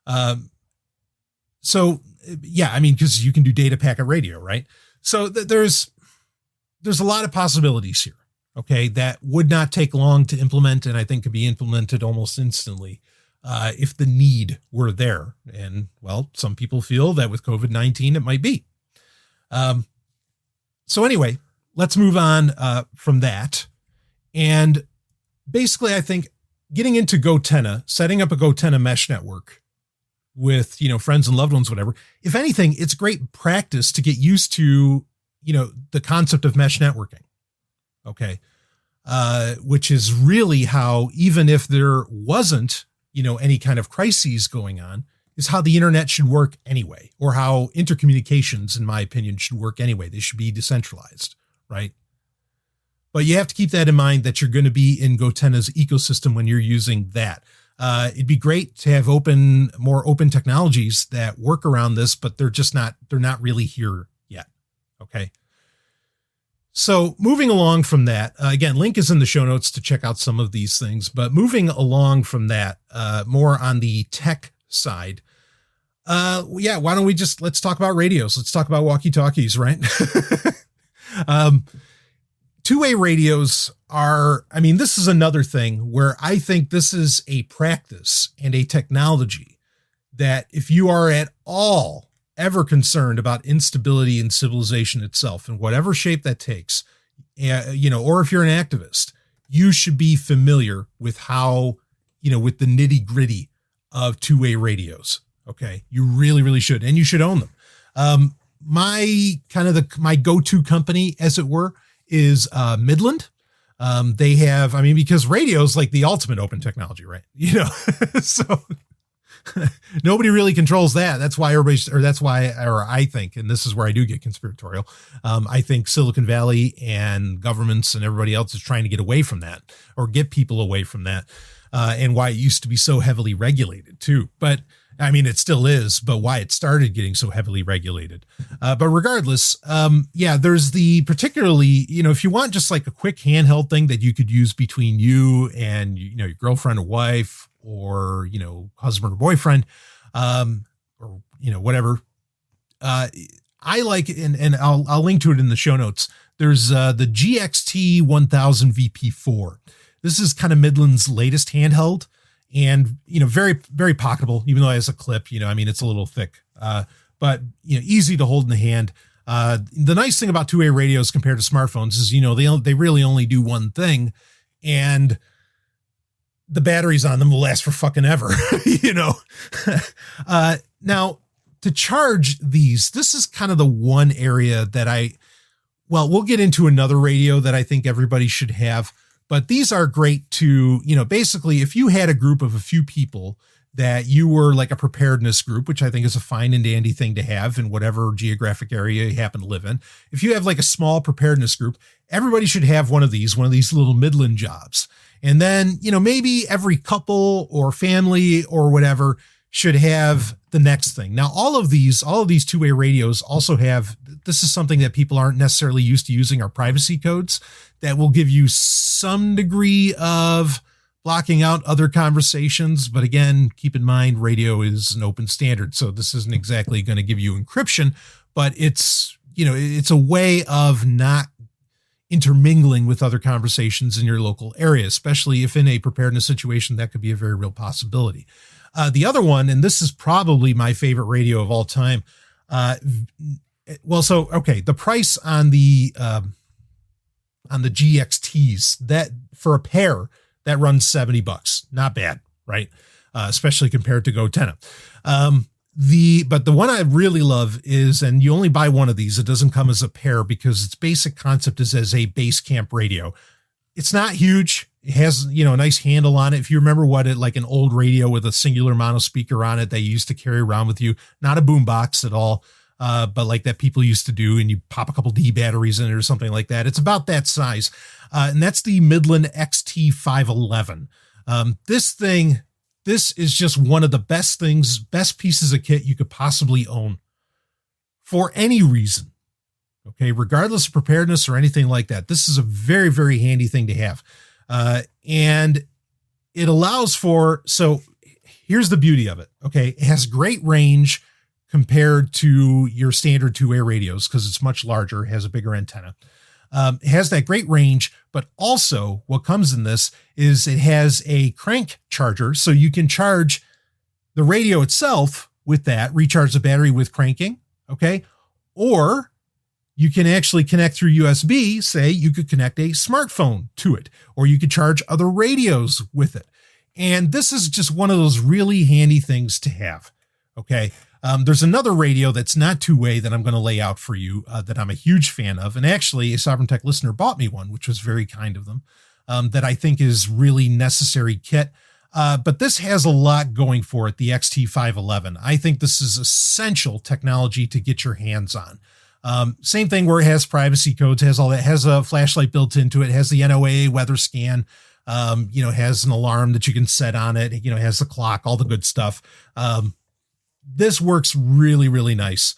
Because you can do data packet radio, right? So there's a lot of possibilities here, okay, that would not take long to implement, and I think could be implemented almost instantly if the need were there. And, well, some people feel that with COVID-19, it might be. So anyway, let's move on from that. And basically, I think getting into Gotenna, setting up a Gotenna mesh network with, friends and loved ones, whatever, if anything, it's great practice to get used to, the concept of mesh networking. Okay. Which is really how, even if there wasn't, any kind of crises going on, is how the internet should work anyway, or how intercommunications, in my opinion, should work anyway. They should be decentralized, right? But you have to keep that in mind, that you're going to be in Gotenna's ecosystem when you're using that. It'd be great to have more open technologies that work around this, but they're not really here yet. Okay. So moving along from that, again, link is in the show notes to check out some of these things, but moving along from that, more on the tech side. Why don't we let's talk about radios. Let's talk about walkie-talkies, right? Two-way radios are, this is another thing where I think this is a practice and a technology that, if you are at all ever concerned about instability in civilization itself, in whatever shape that takes, or if you're an activist, you should be familiar with how, with the nitty gritty of two-way radios. Okay. You really, really should. And you should own them. My go-to company, as it were, is Midland. They have, I mean, because radio is like the ultimate open technology, right? You know, so nobody really controls that. That's why I think, and this is where I do get conspiratorial. I think Silicon Valley and governments and everybody else is trying to get away from that, or get people away from that. And why it used to be so heavily regulated too. But I mean, it still is, but why it started getting so heavily regulated. But regardless, there's the particularly, you know, if you want just like a quick handheld thing that you could use between you and, you know, your girlfriend or wife, or, you know, husband or boyfriend, or, you know, whatever. I like, and I'll link to it in the show notes. There's the GXT 1000 VP4. This is kind of Midland's latest handheld, and, you know, very, very pocketable, even though it has a clip, you know, I mean, it's a little thick, but, you know, easy to hold in the hand. The nice thing about two-way radios compared to smartphones is, you know, they really only do one thing, and the batteries on them will last for fucking ever, you know. Now, to charge these, this is kind of the one area that we'll get into another radio that I think everybody should have. But these are great to, you know, basically if you had a group of a few people that you were like a preparedness group, which I think is a fine and dandy thing to have in whatever geographic area you happen to live in. If you have like a small preparedness group, everybody should have one of these little Midland jobs. And then, you know, maybe every couple or family or whatever should have the next thing. Now, all of these two-way radios also have, this is something that people aren't necessarily used to using, are privacy codes that will give you some degree of blocking out other conversations. But again, keep in mind, radio is an open standard, so this isn't exactly going to give you encryption, but it's, you know, it's a way of not intermingling with other conversations in your local area, especially if in a preparedness situation, that could be a very real possibility. The other one, and this is probably my favorite radio of all time. The price on the GXTs, that for a pair that runs $70, not bad, right? Especially compared to GoTenna. But the one I really love is, and you only buy one of these, it doesn't come as a pair because its basic concept is as a base camp radio. It's not huge. It has, you know, a nice handle on it. If you remember like an old radio with a singular mono speaker on it that you used to carry around with you, not a boombox at all, but like that people used to do, and you pop a couple D batteries in it or something like that. It's about that size. And that's the Midland XT511. This is just one of the best pieces of kit you could possibly own for any reason. Okay, regardless of preparedness or anything like that. This is a very, very handy thing to have. And it allows for, so here's the beauty of it. Okay, it has great range compared to your standard two-way radios because it's much larger, has a bigger antenna. It has that great range, but also what comes in this is it has a crank charger, so you can charge the radio itself with that, recharge the battery with cranking, okay? Or you can actually connect through USB, say you could connect a smartphone to it, or you could charge other radios with it. And this is just one of those really handy things to have, okay? There's another radio that's not two-way that I'm going to lay out for you that I'm a huge fan of. And actually, a Sovereign Tech listener bought me one, which was very kind of them, that I think is really necessary kit. But this has a lot going for it, the XT511. I think this is essential technology to get your hands on. Same thing where it has privacy codes, has all that, has a flashlight built into it, has the NOAA weather scan, has an alarm that you can set on it, it has the clock, all the good stuff. This works really, really nice.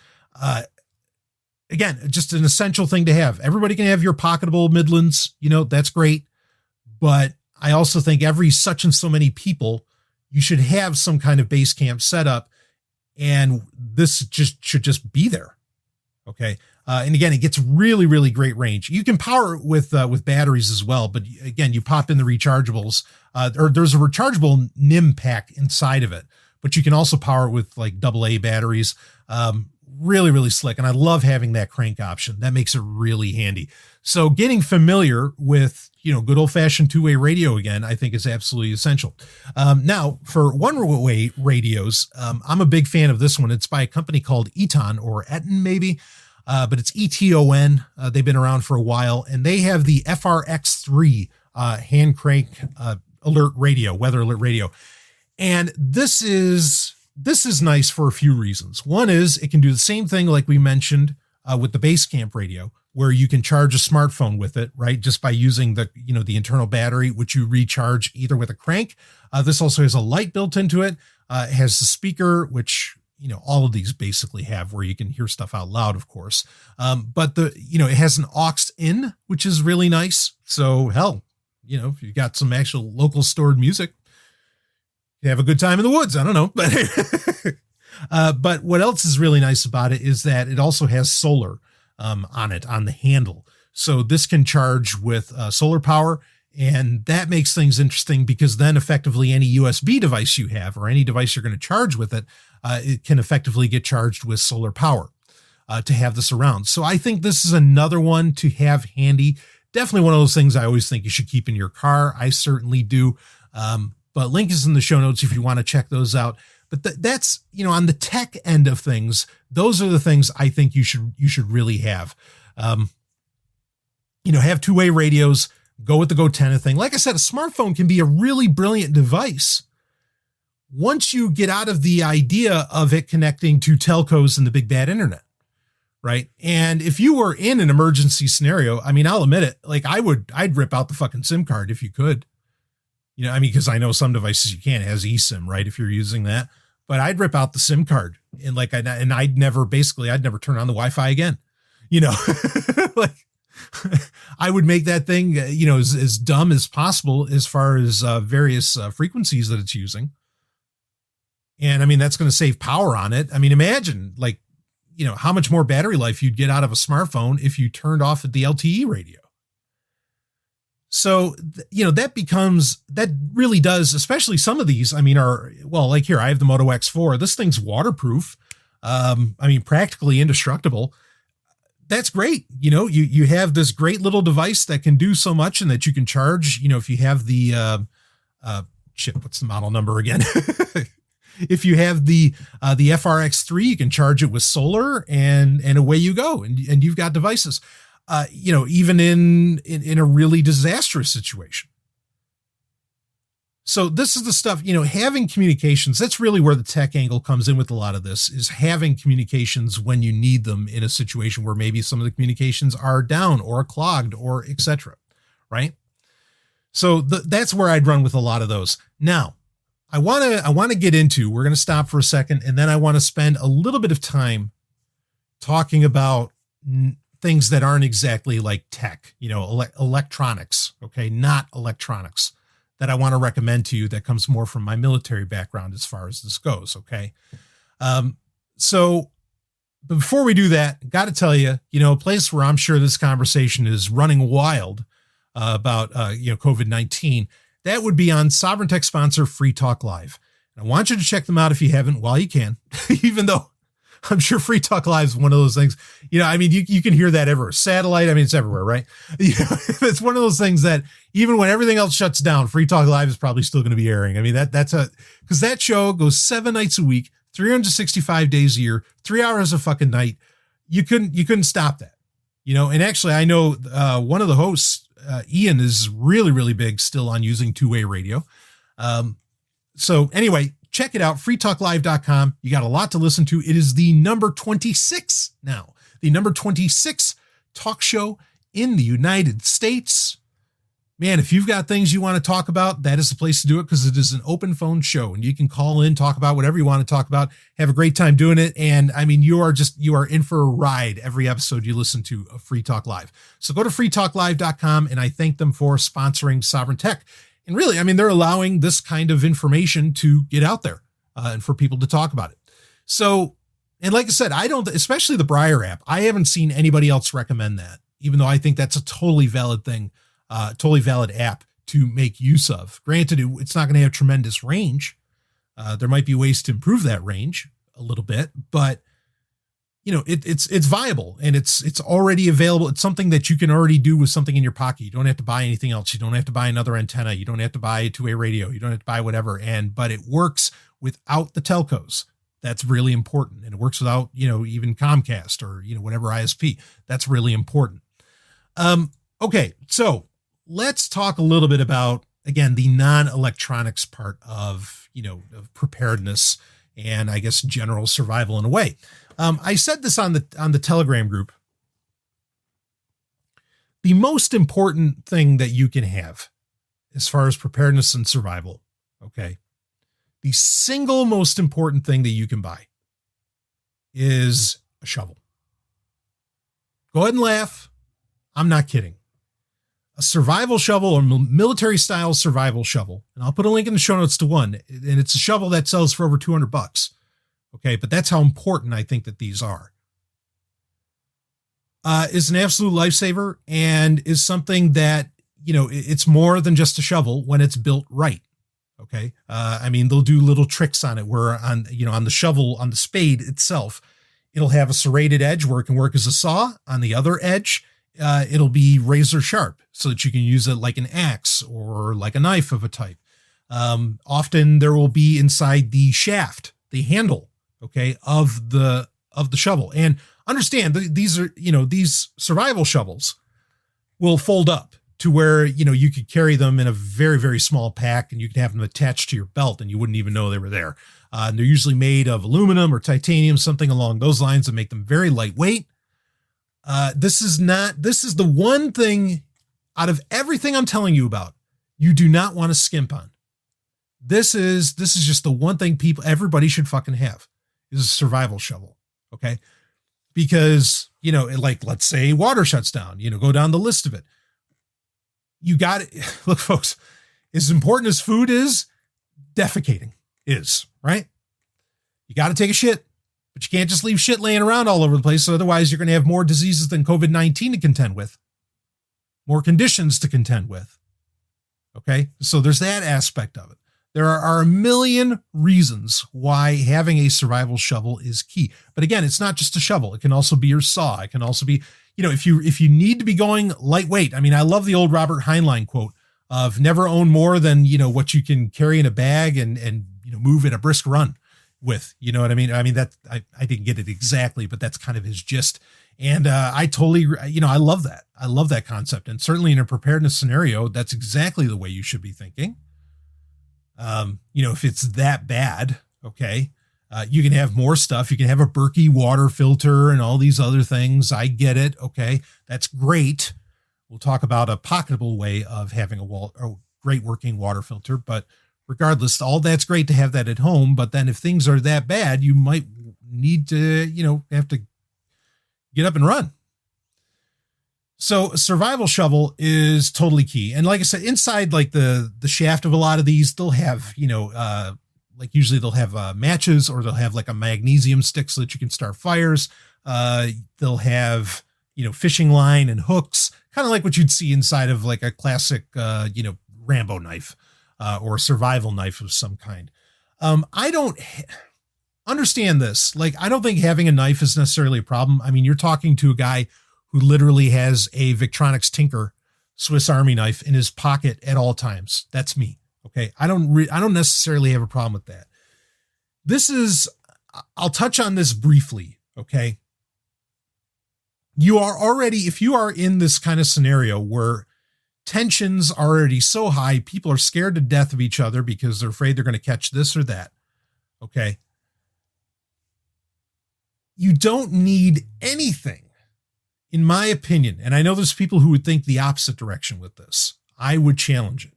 Again, just an essential thing to have. Everybody can have your pocketable Midlands, that's great. But I also think every such and so many people, you should have some kind of base camp setup, and this should just be there. Okay. And again, it gets really, really great range. You can power it with batteries as well. But again, you pop in the rechargeables, or there's a rechargeable NIM pack inside of it, but you can also power it with like AA batteries. Really, really slick. And I love having that crank option. That makes it really handy. So getting familiar with, good old fashioned two-way radio again, I think is absolutely essential. Now for one-way radios, I'm a big fan of this one. It's by a company called Eton or Eton maybe. but it's ETON. They've been around for a while, and they have the FRX3 hand crank alert radio, weather alert radio. And this is nice for a few reasons. One is it can do the same thing like we mentioned with the Basecamp radio, where you can charge a smartphone with it, right? Just by using the internal battery, which you recharge either with a crank. This also has a light built into it. It has the speaker, which, all of these basically have, where you can hear stuff out loud, of course. But it has an aux in, which is really nice. So hell, if you got some actual local stored music, you have a good time in the woods. I don't know, but what else is really nice about it is that it also has solar on it, on the handle. So this can charge with solar power, and that makes things interesting because then effectively any USB device you have or any device you're going to charge with it, it can effectively get charged with solar power to have this around. So I think this is another one to have handy. Definitely one of those things I always think you should keep in your car. I certainly do. But link is in the show notes if you want to check those out. But that's, on the tech end of things, those are the things I think you should really have. Have two-way radios, go with the GoTenna thing. Like I said, a smartphone can be a really brilliant device once you get out of the idea of it connecting to telcos and the big bad internet, right? And if you were in an emergency scenario, I'll admit it, like I'd rip out the fucking SIM card if you could. Because I know some devices you can't, it has eSIM, right? If you're using that, but I'd rip out the SIM card and I'd never turn on the Wi-Fi again, like I would make that thing, as dumb as possible as far as various frequencies that it's using. And that's going to save power on it. Imagine how much more battery life you'd get out of a smartphone if you turned off the LTE radio. So, that really does, especially some of these, like here, I have the Moto X4. This thing's waterproof. Practically indestructible. That's great. You have this great little device that can do so much and that you can charge, if you have the, what's the model number again? If you have the FRX3, you can charge it with solar and away you go. And you've got devices. Even in a really disastrous situation. So this is the stuff, having communications, that's really where the tech angle comes in with a lot of this, is having communications when you need them in a situation where maybe some of the communications are down or clogged or etc. Right? So that's where I'd run with a lot of those. Now, I want to get into, we're going to stop for a second, and then I want to spend a little bit of time talking about things that aren't exactly like tech, electronics, okay, not electronics, that I want to recommend to you that comes more from my military background as far as this goes, okay? So before we do that, got to tell you, a place where I'm sure this conversation is running wild about, COVID-19, that would be on Sovryn Tech sponsor Free Talk Live. And I want you to check them out if you haven't while you can, even though I'm sure Free Talk Live is one of those things, you can hear that everywhere. Satellite, it's everywhere, right? It's one of those things that even when everything else shuts down, Free Talk Live is probably still going to be airing. Because that show goes 7 nights a week, 365 days a year, 3 hours a fucking night. You couldn't stop that, and actually I know one of the hosts, Ian, is really, really big still on using two-way radio. So anyway, check it out, freetalklive.com. You got a lot to listen to. It is the number 26 now, the number 26 talk show in the United States. Man, if you've got things you want to talk about, that is the place to do it because it is an open phone show and you can call in, talk about whatever you want to talk about, have a great time doing it. And you are in for a ride every episode you listen to of Free Talk Live. So go to freetalklive.com and I thank them for sponsoring Sovryn Tech. And really, they're allowing this kind of information to get out there and for people to talk about it. So, and like I said, especially the Briar app, I haven't seen anybody else recommend that, even though I think that's a totally valid thing, totally valid app to make use of. Granted, it's not going to have tremendous range. There might be ways to improve that range a little bit, but it's viable and it's already available. It's something that you can already do with something in your pocket. You don't have to buy anything else. You don't have to buy another antenna. You don't have to buy a two-way radio. You don't have to buy whatever. But it works without the telcos. That's really important. And it works without, even Comcast or, whatever ISP. That's really important. Okay. So let's talk a little bit about, again, the non-electronics part of, of preparedness and I guess general survival in a way. I said this on the Telegram group. The most important thing that you can have as far as preparedness and survival, okay, the single most important thing that you can buy is a shovel. Go ahead and laugh. I'm not kidding. A survival shovel or military style survival shovel. And I'll put a link in the show notes to one. And it's a shovel that sells for over $200. Okay. But that's how important I think that these are. Is an absolute lifesaver and is something that, it's more than just a shovel when it's built right. Okay. They'll do little tricks on it where on the shovel, on the spade itself, it'll have a serrated edge where it can work as a saw. On the other edge, it'll be razor sharp so that you can use it like an axe or like a knife of a type. Often there will be inside the shaft, the handle, okay, of the shovel. And understand these are, these survival shovels will fold up to where, you could carry them in a very, very small pack and you could have them attached to your belt and you wouldn't even know they were there. And they're usually made of aluminum or titanium, something along those lines that make them very lightweight. This is the one thing out of everything I'm telling you about, you do not want to skimp on. This is just the one thing everybody should fucking have is a survival shovel. Okay. Because, let's say water shuts down, go down the list of it. You got it. Look, folks, as important as food is, defecating is, right? You got to take a shit, but you can't just leave shit laying around all over the place. So otherwise you're going to have more diseases than COVID-19 to contend with, more conditions to contend with. Okay. So there's that aspect of it. There are a million reasons why having a survival shovel is key. But again, it's not just a shovel. It can also be your saw. It can also be, if you need to be going lightweight. I love the old Robert Heinlein quote of never own more than, what you can carry in a bag and move at a brisk run with, you know what I mean? That I didn't get it exactly, but that's kind of his gist. And I totally, I love that. I love that concept. And certainly in a preparedness scenario, that's exactly the way you should be thinking. If it's that bad, okay, you can have more stuff. You can have a Berkey water filter and all these other things. I get it. Okay. That's great. We'll talk about a pocketable way of having a great working water filter, but regardless, all that's great to have that at home. But then if things are that bad, you might need to, have to get up and run. So a survival shovel is totally key. And like I said, inside like the shaft of a lot of these, they'll have, usually they'll have matches or they'll have like a magnesium stick so that you can start fires. They'll have, fishing line and hooks, kind of like what you'd see inside of like a classic, Rambo knife or a survival knife of some kind. I don't understand this. Like, I don't think having a knife is necessarily a problem. You're talking to a guy who literally has a Victronics Tinker Swiss Army knife in his pocket at all times. That's me. Okay. I don't necessarily have a problem with that. I'll touch on this briefly. Okay. If you are in this kind of scenario where tensions are already so high, people are scared to death of each other because they're afraid they're going to catch this or that. Okay. You don't need anything. In my opinion, and I know there's people who would think the opposite direction with this, I would challenge it.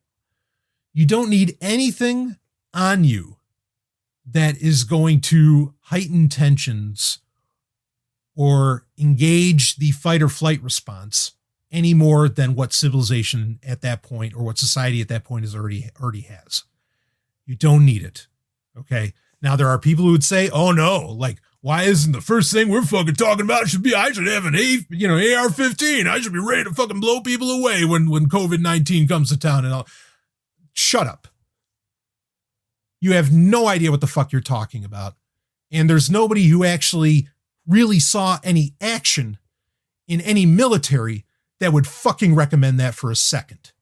You don't need anything on you that is going to heighten tensions or engage the fight or flight response any more than what civilization at that point or what society at that point is already has. You don't need it. Okay. Now there are people who would say, oh no, like, why isn't the first thing we're fucking talking about I should have an AR-15. I should be ready to fucking blow people away when COVID-19 comes to town and all. Shut up. You have no idea what the fuck you're talking about. And there's nobody who actually really saw any action in any military that would fucking recommend that for a second.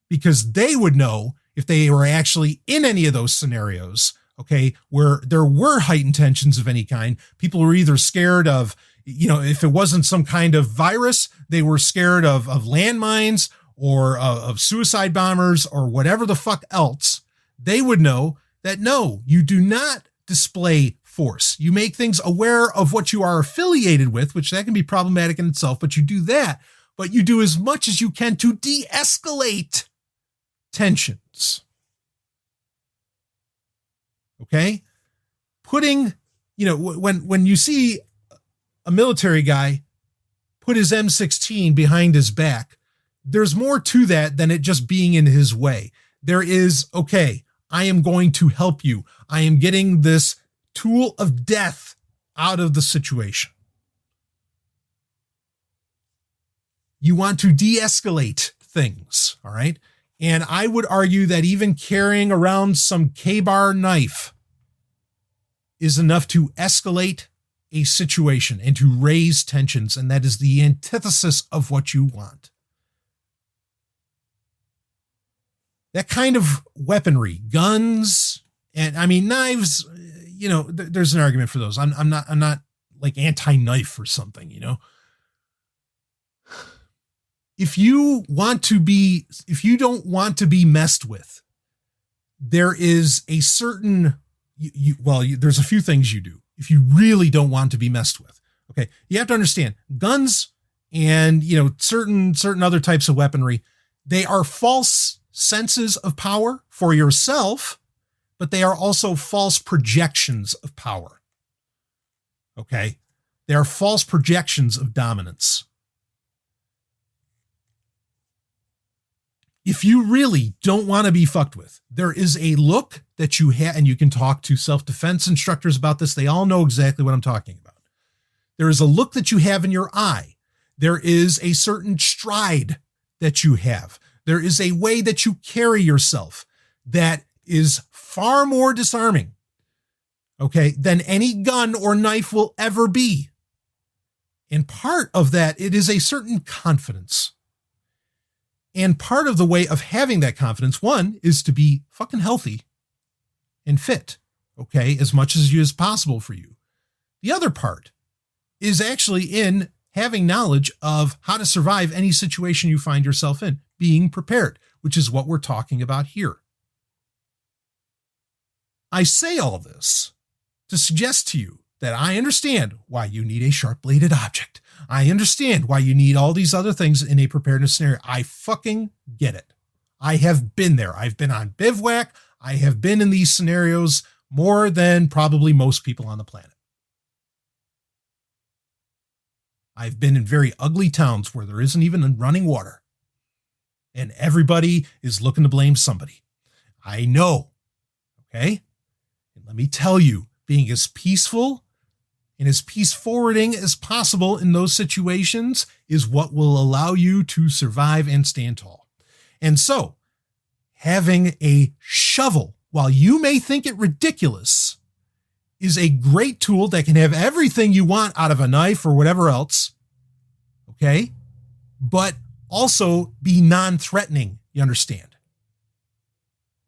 Because they would know if they were actually in any of those scenarios, okay, where there were heightened tensions of any kind. People were either scared of, if it wasn't some kind of virus, they were scared of landmines or of suicide bombers or whatever the fuck else. They would know that no, you do not display force. You make things aware of what you are affiliated with, which that can be problematic in itself, but you do that. But you do as much as you can to de-escalate tensions. Okay? Putting, when you see a military guy put his M16 behind his back, there's more to that than it just being in his way. There is, okay, I am going to help you. I am getting this tool of death out of the situation. You want to de-escalate things, all right? And I would argue that even carrying around some K-bar knife is enough to escalate a situation and to raise tensions, and that is the antithesis of what you want. That kind of weaponry, guns, and I mean knives, there's an argument for those. I'm not like anti-knife or something, If you don't want to be messed with, there is a certain, there's a few things you do if you really don't want to be messed with. Okay. You have to understand guns and, certain other types of weaponry, they are false senses of power for yourself, but they are also false projections of power. Okay. They are false projections of dominance. If you really don't want to be fucked with, there is a look that you have, and you can talk to self-defense instructors about this. They all know exactly what I'm talking about. There is a look that you have in your eye. There is a certain stride that you have. There is a way that you carry yourself that is far more disarming, okay, than any gun or knife will ever be. And part of that, it is a certain confidence. And part of the way of having that confidence, one, is to be fucking healthy and fit, okay, as much as possible for you. The other part is actually in having knowledge of how to survive any situation you find yourself in, being prepared, which is what we're talking about here. I say all this to suggest to you that I understand why you need a sharp-bladed object. I understand why you need all these other things in a preparedness scenario. I fucking get it. I have been there. I've been on bivouac. I have been in these scenarios more than probably most people on the planet. I've been in very ugly towns where there isn't even running water, and everybody is looking to blame somebody. I know, okay? And let me tell you, being as peaceful and as peace-forwarding as possible in those situations is what will allow you to survive and stand tall. And so, having a shovel, while you may think it ridiculous, is a great tool that can have everything you want out of a knife or whatever else, okay? But also be non-threatening, you understand?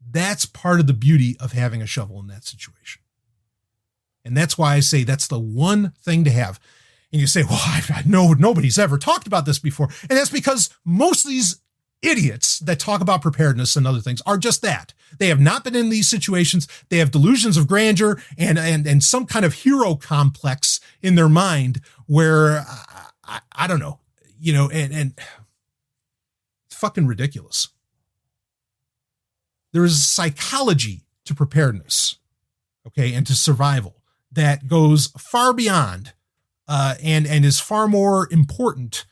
That's part of the beauty of having a shovel in that situation. And that's why I say that's the one thing to have. And you say, well, I know nobody's ever talked about this before. And that's because most of these idiots that talk about preparedness and other things are just that. They have not been in these situations. They have delusions of grandeur and some kind of hero complex in their mind where, I don't know, and it's fucking ridiculous. There is a psychology to preparedness, okay, and to survival that goes far beyond and is far more important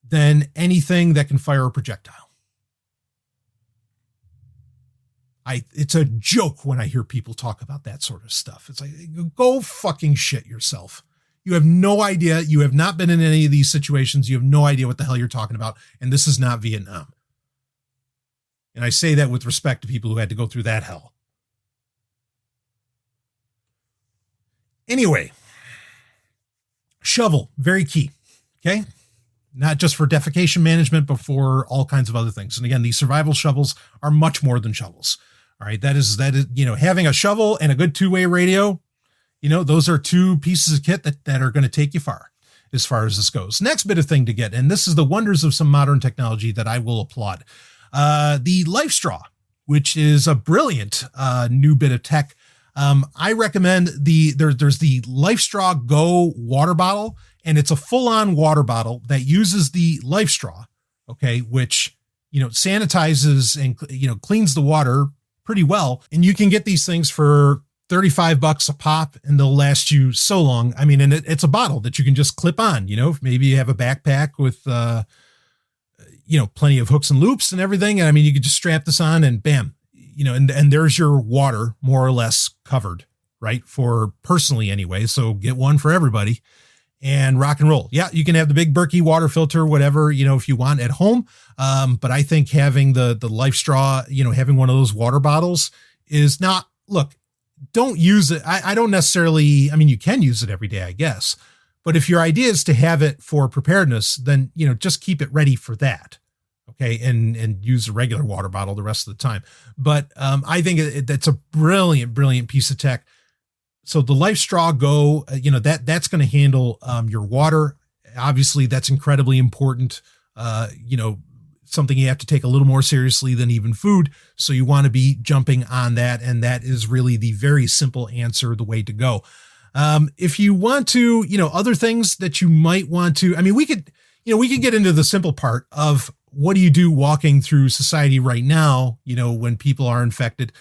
than anything that can fire a projectile. It's a joke when I hear people talk about that sort of stuff. It's like, go fucking shit yourself. You have no idea. You have not been in any of these situations. You have no idea what the hell you're talking about. And this is not Vietnam. And I say that with respect to people who had to go through that hell. Anyway, shovel, very key, okay? Not just for defecation management, but for all kinds of other things. And again, these survival shovels are much more than shovels, All right. That is, having a shovel and a good two-way radio, those are two pieces of kit that are going to take you far as this goes. Next bit of thing to get, and this is the wonders of some modern technology that I will applaud. The Life Straw, which is a brilliant new bit of tech. I recommend there's the Life Straw Go water bottle, and it's a full-on water bottle that uses the Life Straw, okay, which, sanitizes and, cleans the water pretty well. And you can get these things for $35 a pop, and they'll last you so long. I mean, and it's a bottle that you can just clip on, maybe you have a backpack with, plenty of hooks and loops and everything. And I mean, you could just strap this on and bam, and there's your water more or less covered, right? For personally anyway. So get one for everybody and rock and roll. Yeah. You can have the big Berkey water filter, whatever, if you want at home. But I think having the Life Straw, having one of those water bottles is not, look, don't use it. I don't necessarily, I mean, you can use it every day, I guess. But if your idea is to have it for preparedness, then, just keep it ready for that. Okay. And use a regular water bottle the rest of the time. But I think that's a brilliant, brilliant piece of tech. So the Life Straw Go, that's going to handle your water. Obviously, that's incredibly important. Something you have to take a little more seriously than even food. So you want to be jumping on that. And that is really the very simple answer, the way to go. If you want to, other things that you might want to, I mean, we could get into the simple part of what do you do walking through society right now, when people are infected.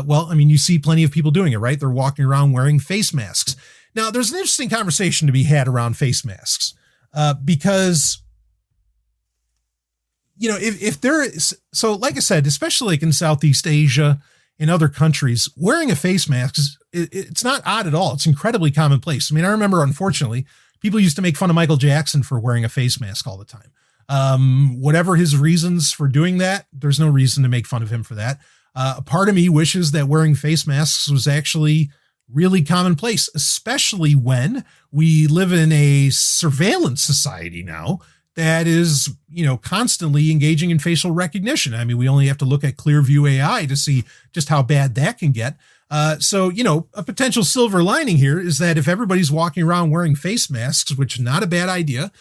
Well, I mean, you see plenty of people doing it, right? They're walking around wearing face masks. Now, there's an interesting conversation to be had around face masks, because, if there is, so like I said, especially like in Southeast Asia and other countries, wearing a face mask it's not odd at all. It's incredibly commonplace. I mean, I remember, unfortunately, people used to make fun of Michael Jackson for wearing a face mask all the time. Whatever his reasons for doing that, there's no reason to make fun of him for that. A part of me wishes that wearing face masks was actually really commonplace, especially when we live in a surveillance society now that is, constantly engaging in facial recognition. I mean, we only have to look at Clearview AI to see just how bad that can get. So, a potential silver lining here is that if everybody's walking around wearing face masks, which is not a bad idea,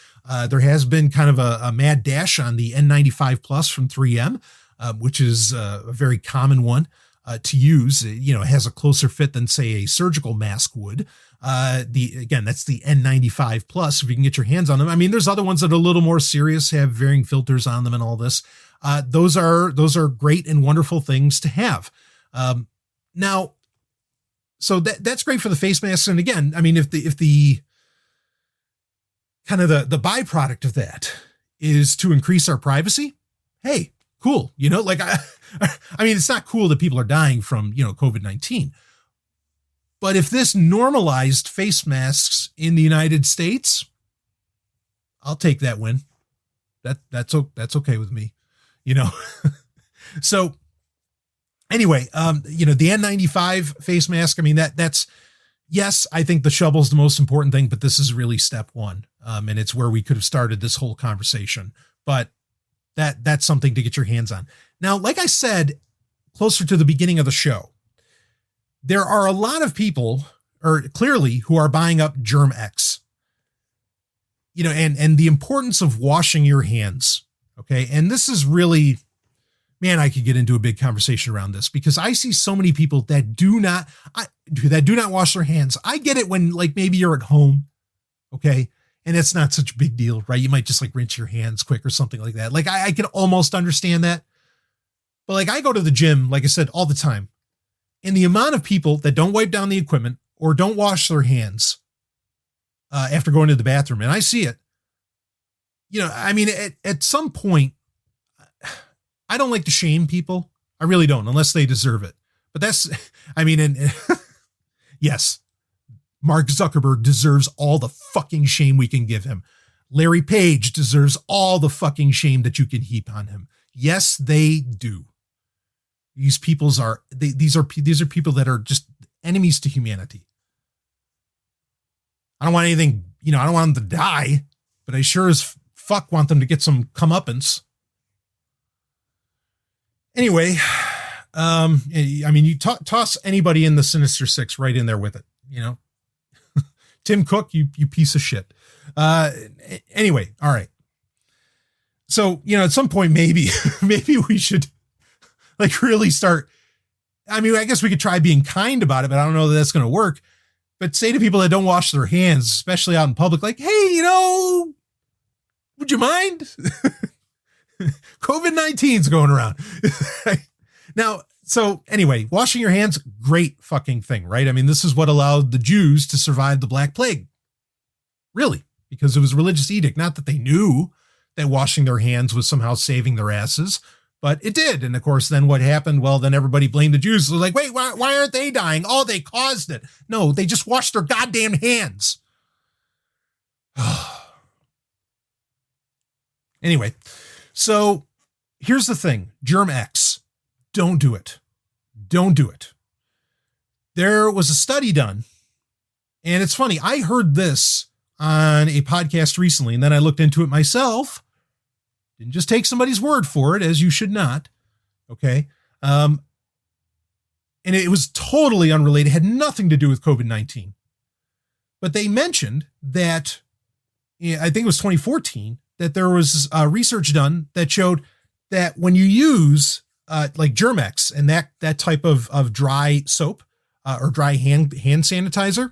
there has been kind of a mad dash on the N95 Plus from 3M, which is a very common one to use. It has a closer fit than, say, a surgical mask would. That's the N95 Plus, if you can get your hands on them. I mean, there's other ones that are a little more serious, have varying filters on them and all this. Those are great and wonderful things to have. Now, so that's great for the face masks. And again, I mean, if the kind of the byproduct of that is to increase our privacy, hey, cool. I mean, it's not cool that people are dying from, COVID-19. But if this normalized face masks in the United States, I'll take that win. That's okay with me, So anyway, the N95 face mask, I mean, that's, yes, I think the shovel's the most important thing, but this is really step one. And it's where we could have started this whole conversation, but that's something to get your hands on. Now, like I said, closer to the beginning of the show, there are a lot of people, or clearly, who are buying up Germ-X, and the importance of washing your hands. Okay. And this is really, man, I could get into a big conversation around this because I see so many people that do not wash their hands. I get it when, like, maybe you're at home. Okay. And it's not such a big deal, right? You might just like rinse your hands quick or something like that. Like I can almost understand that. But like I go to the gym, like I said, all the time. And the amount of people that don't wipe down the equipment or don't wash their hands after going to the bathroom, and I see it, I mean, at some point, I don't like to shame people. I really don't, unless they deserve it. But that's, I mean, and yes, Mark Zuckerberg deserves all the fucking shame we can give him. Larry Page deserves all the fucking shame that you can heap on him. Yes, they do. These people these are people that are just enemies to humanity. I don't want anything, I don't want them to die, but I sure as fuck want them to get some comeuppance. Anyway, I mean, you toss anybody in the Sinister Six right in there with it, you know. Tim Cook, you piece of shit. Anyway, all right. So, you know, at some point, maybe we should like really start. I mean, I guess we could try being kind about it, but I don't know that that's going to work. But say to people that don't wash their hands, especially out in public, like, hey, you know, would you mind? COVID-19 is going around. Now, so anyway, washing your hands, great fucking thing, right? I mean, this is what allowed the Jews to survive the Black Plague. Really, because it was a religious edict. Not that they knew that washing their hands was somehow saving their asses, but it did. And of course, then what happened? Well, then everybody blamed the Jews. It was like, wait, why aren't they dying? Oh, they caused it. No, they just washed their goddamn hands. Anyway, so here's the thing. Germ X. Don't do it. Don't do it. There was a study done, and it's funny. I heard this on a podcast recently, and then I looked into it myself. Didn't just take somebody's word for it, as you should not. Okay. And it was totally unrelated, had nothing to do with COVID-19. But they mentioned that, I think it was 2014, that there was research done that showed that when you use like Germ-X and that type of dry soap or dry hand sanitizer,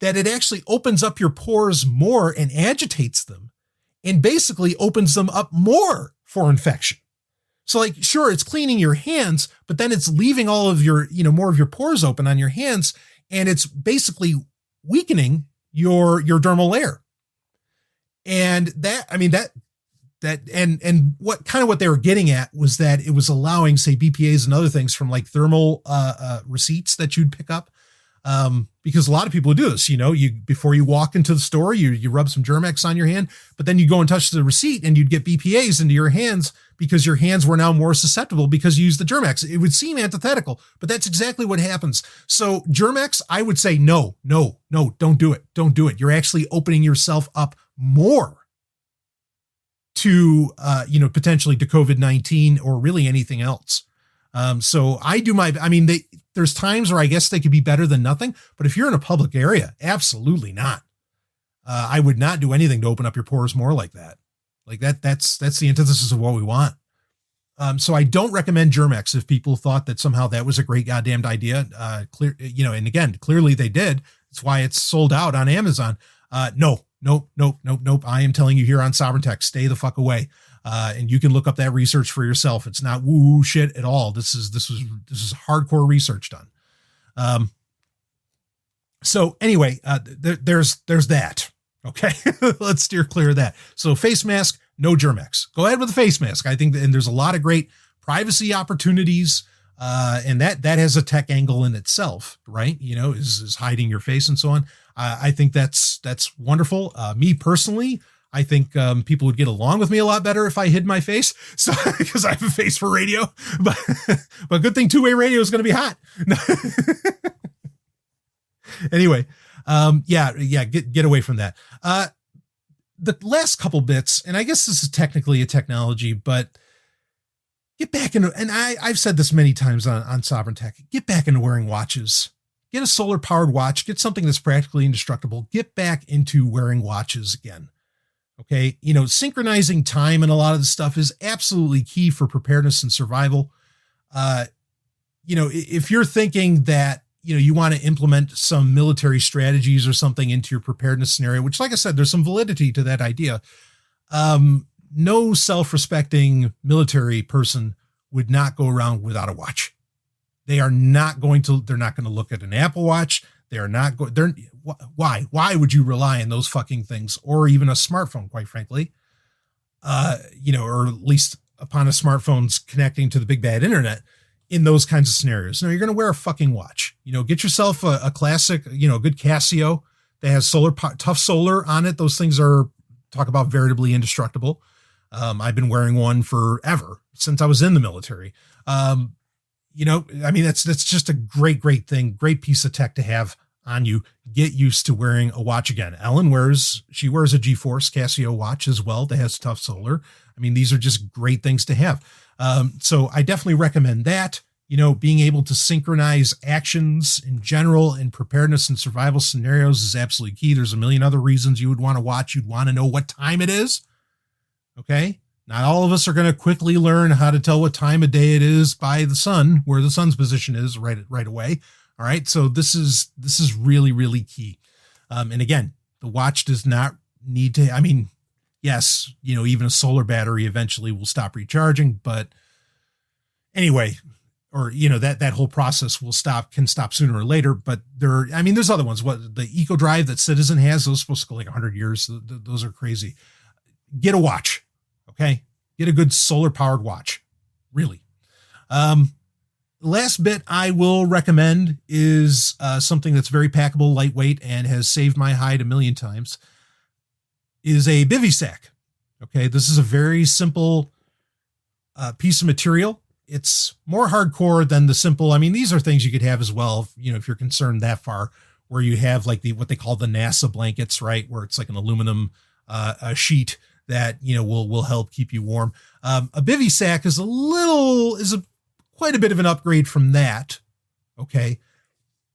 that it actually opens up your pores more and agitates them and basically opens them up more for infection. So like, sure, it's cleaning your hands, but then it's leaving all of your, you know, more of your pores open on your hands. And it's basically weakening your dermal layer. And that, I mean, and what they were getting at was that it was allowing, say, BPAs and other things from like thermal receipts that you'd pick up. Because a lot of people do this, you know, before you walk into the store, you rub some Germ-X on your hand, but then you go and touch the receipt and you'd get BPAs into your hands because your hands were now more susceptible because you used the Germ-X. It would seem antithetical, but that's exactly what happens. So Germ-X, I would say, no, don't do it. Don't do it. You're actually opening yourself up more to, potentially to COVID-19 or really anything else. So I do there's times where I guess they could be better than nothing, but if you're in a public area, absolutely not. I would not do anything to open up your pores more like that. Like that's the antithesis of what we want. So I don't recommend Germ-X if people thought that somehow that was a great goddamned idea. And again, clearly they did. That's why it's sold out on Amazon. Nope. I am telling you here on Sovereign Tech, stay the fuck away. And you can look up that research for yourself. It's not woo shit at all. This is hardcore research done. So anyway, there's that. Okay. Let's steer clear of that. So face mask, no Germ-X. Go ahead with the face mask. I think, and there's a lot of great privacy opportunities. And that has a tech angle in itself, right? You know, is hiding your face and so on. I think that's wonderful. Me personally, I think people would get along with me a lot better if I hid my face. So because I have a face for radio, but good thing two-way radio is going to be hot. Anyway, get away from that. The last couple bits, and I guess this is technically a technology, but get back into, and I've said this many times on Sovereign Tech, get back into wearing watches. Get a solar powered watch, get something that's practically indestructible, get back into wearing watches again. Okay. You know, synchronizing time and a lot of the stuff is absolutely key for preparedness and survival. If you're thinking that, you want to implement some military strategies or something into your preparedness scenario, which, like I said, there's some validity to that idea. No self-respecting military person would not go around without a watch. They're not going to look at an Apple Watch. Why would you rely on those fucking things or even a smartphone, quite frankly? Or at least upon a smartphone's connecting to the big bad internet in those kinds of scenarios. No, you're going to wear a fucking watch. Get yourself a classic, a good Casio that has tough solar on it. Those things talk about veritably indestructible. I've been wearing one forever since I was in the military. That's just a great thing, great piece of tech to have on you. Get used to wearing a watch again. Ellen wears a GeForce Casio watch as well that has tough solar. I mean, these are just great things to have. So I definitely recommend that. being able to synchronize actions in general in preparedness and survival scenarios is absolutely key. There's a million other reasons you would want to watch. You'd want to know what time it is. Okay. Not all of us are going to quickly learn how to tell what time of day it is by the sun, where the sun's position is right away. All right. So this is really, really key. And again, the watch does not need to, yes, even a solar battery eventually will stop recharging, but anyway, or, that whole process can stop sooner or later, but there's other ones. What the Eco Drive that Citizen has, those are supposed to go like 100 years. Those are crazy. Get a watch. Okay. Get a good solar powered watch. Really. Last bit I will recommend is something that's very packable, lightweight, and has saved my hide a million times, is a bivy sack. Okay. This is a very simple piece of material. It's more hardcore than the simple. These are things you could have as well, if you're concerned that far, where you have like what they call the NASA blankets, right? Where it's like an aluminum sheet that, will help keep you warm. A bivy sack is quite a bit of an upgrade from that. Okay.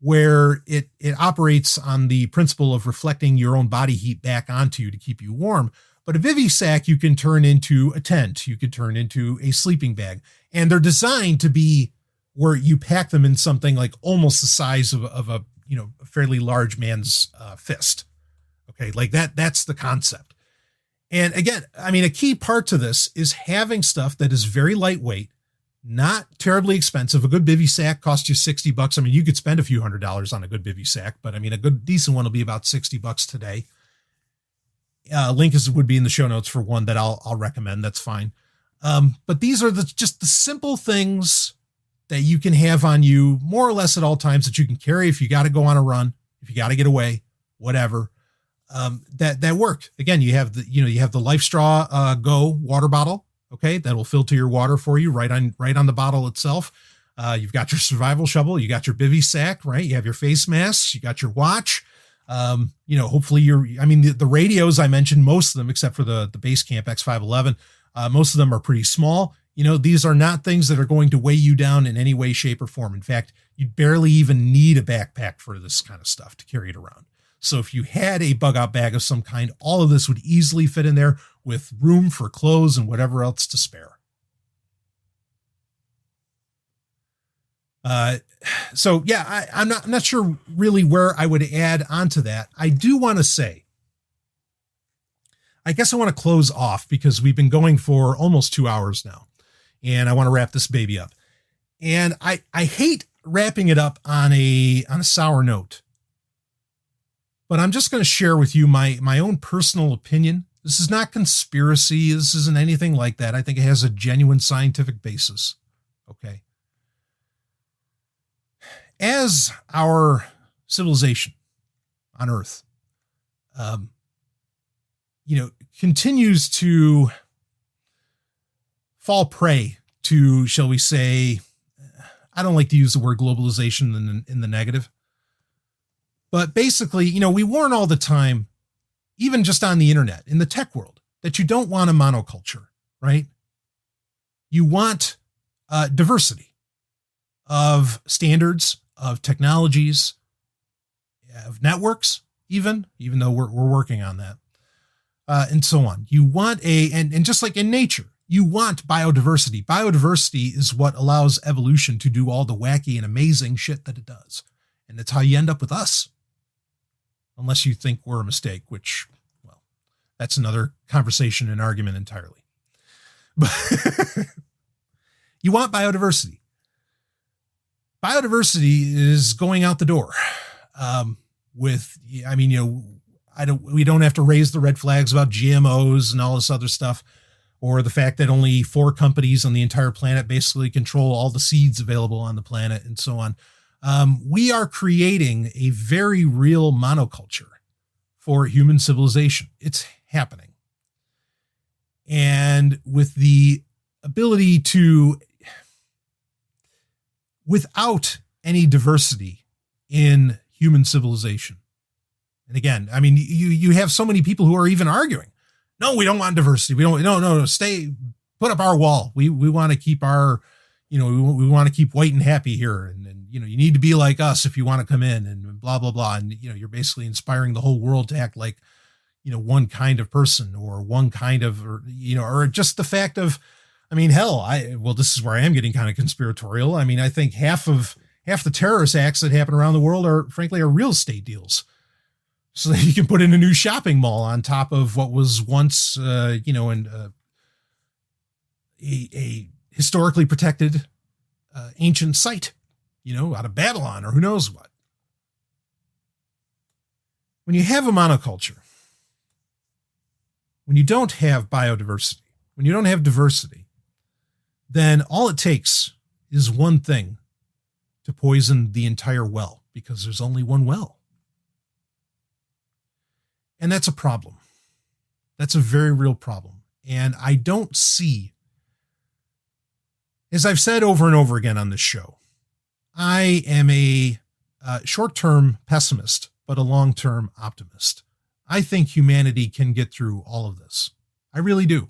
Where it operates on the principle of reflecting your own body heat back onto you to keep you warm. But a bivy sack you can turn into a tent. You could turn into a sleeping bag. And they're designed to be where you pack them in something like almost the size of a fairly large man's fist. Okay, like that's the concept. And again, a key part to this is having stuff that is very lightweight, not terribly expensive. A good bivy sack costs you $60. You could spend a few $100s on a good bivy sack, but a good decent one will be about $60 today. Link would be in the show notes for one that I'll recommend. That's fine. But these are just the simple things that you can have on you more or less at all times that you can carry if you got to go on a run, if you got to get away, whatever. That work. Again, you have the Life Straw Go water bottle. Okay. That'll filter your water for you right on the bottle itself. You've got your survival shovel, you got your bivy sack, right? You have your face masks, you got your watch. Hopefully the radios I mentioned, most of them, except for the Basecamp X511, most of them are pretty small. These are not things that are going to weigh you down in any way, shape, or form. In fact, you barely even need a backpack for this kind of stuff to carry it around. So if you had a bug out bag of some kind, all of this would easily fit in there with room for clothes and whatever else to spare. I'm not sure really where I would add onto that. I do want to say, I guess I want to close off because we've been going for almost 2 hours now, and I want to wrap this baby up. And I hate wrapping it up on a sour note, but I'm just going to share with you my own personal opinion. This is not conspiracy. This isn't anything like that. I think it has a genuine scientific basis. Okay. As our civilization on Earth, continues to fall prey to, shall we say, I don't like to use the word globalization in the negative, but basically, we warn all the time, even just on the internet, in the tech world, that you don't want a monoculture, right? You want diversity of standards, of technologies, of networks, even though we're working on that, and so on. You want and just like in nature, you want biodiversity. Biodiversity is what allows evolution to do all the wacky and amazing shit that it does. And it's how you end up with us. Unless you think we're a mistake, which, well, that's another conversation and argument entirely. But you want biodiversity. Biodiversity is going out the door. We don't have to raise the red flags about GMOs and all this other stuff, or the fact that only 4 companies on the entire planet basically control all the seeds available on the planet and so on. We are creating a very real monoculture for human civilization. It's happening. And with the ability to, without any diversity in human civilization. And again, you have so many people who are even arguing, no, we don't want diversity. We don't, no, stay, put up our wall. We want to keep our, we want to keep white and happy here. And you need to be like us if you want to come in and blah, blah, blah. And, you're basically inspiring the whole world to act like, one kind of person or one kind of, or just the fact of, this is where I am getting kind of conspiratorial. I think half the terrorist acts that happen around the world are real estate deals. So that you can put in a new shopping mall on top of what was once, a historically protected ancient site, out of Babylon or who knows what. When you have a monoculture, when you don't have biodiversity, when you don't have diversity, then all it takes is one thing to poison the entire well, because there's only one well. And that's a problem. That's a very real problem. And I don't see, as I've said over and over again on this show, I am a short-term pessimist, but a long-term optimist. I think humanity can get through all of this. I really do.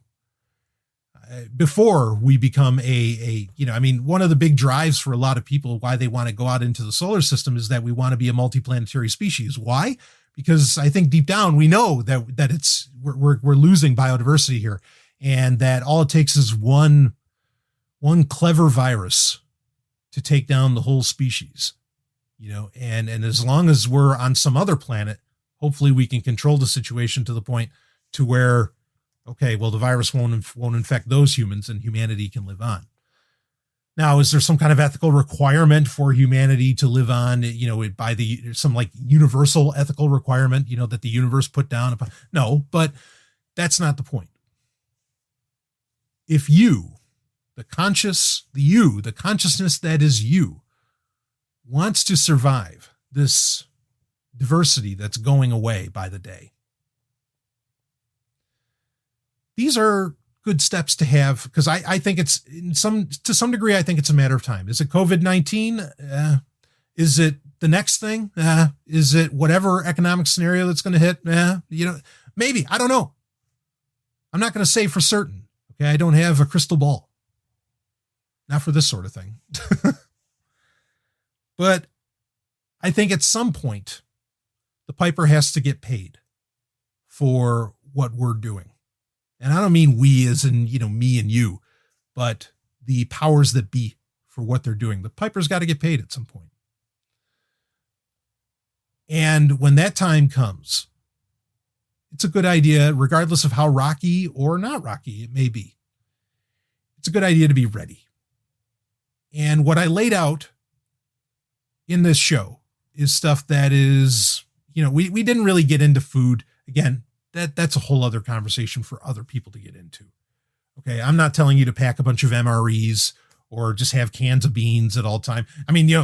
Before we become one of the big drives for a lot of people why they want to go out into the solar system is that we want to be a multiplanetary species. Why? Because I think deep down we know that we're losing biodiversity here, and that all it takes is one clever virus to take down the whole species, and as long as we're on some other planet, hopefully we can control the situation to the point to where, okay, well, the virus won't infect those humans and humanity can live on. Now, is there some kind of ethical requirement for humanity to live on, by some universal ethical requirement, that the universe put down? No, but that's not the point. If the consciousness that is you, wants to survive this diversity that's going away by the day, these are good steps to have, because I think it's to some degree, I think it's a matter of time. Is it COVID-19? Is it the next thing? Is it whatever economic scenario that's going to hit? Maybe. I don't know. I'm not going to say for certain. Okay. I don't have a crystal ball. Not for this sort of thing. But I think at some point, the piper has to get paid for what we're doing. And I don't mean we as in, me and you, but the powers that be for what they're doing. The piper's got to get paid at some point. And when that time comes, it's a good idea, regardless of how rocky or not rocky it may be. It's a good idea to be ready. And what I laid out in this show is stuff that is, we didn't really get into food. Again, that's a whole other conversation for other people to get into. Okay. I'm not telling you to pack a bunch of MREs or just have cans of beans at all time.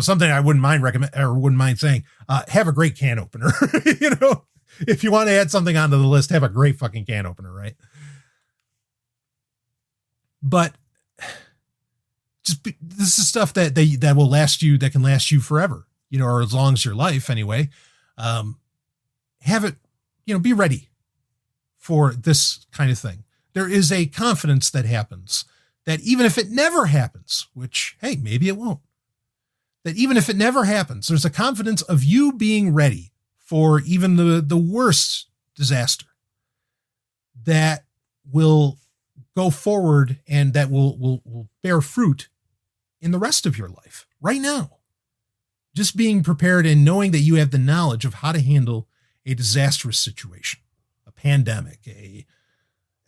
Something I wouldn't mind saying, have a great can opener. If you want to add something onto the list, have a great fucking can opener. Right. But this is stuff that will last you, that can last you forever, or as long as your life anyway. Have it, be ready for this kind of thing. There is a confidence that happens that even if it never happens, which, hey, maybe it won't, that even if it never happens, there's a confidence of you being ready for even the worst disaster that will go forward and that will bear fruit in the rest of your life right now. Just being prepared and knowing that you have the knowledge of how to handle a disastrous situation, a pandemic, a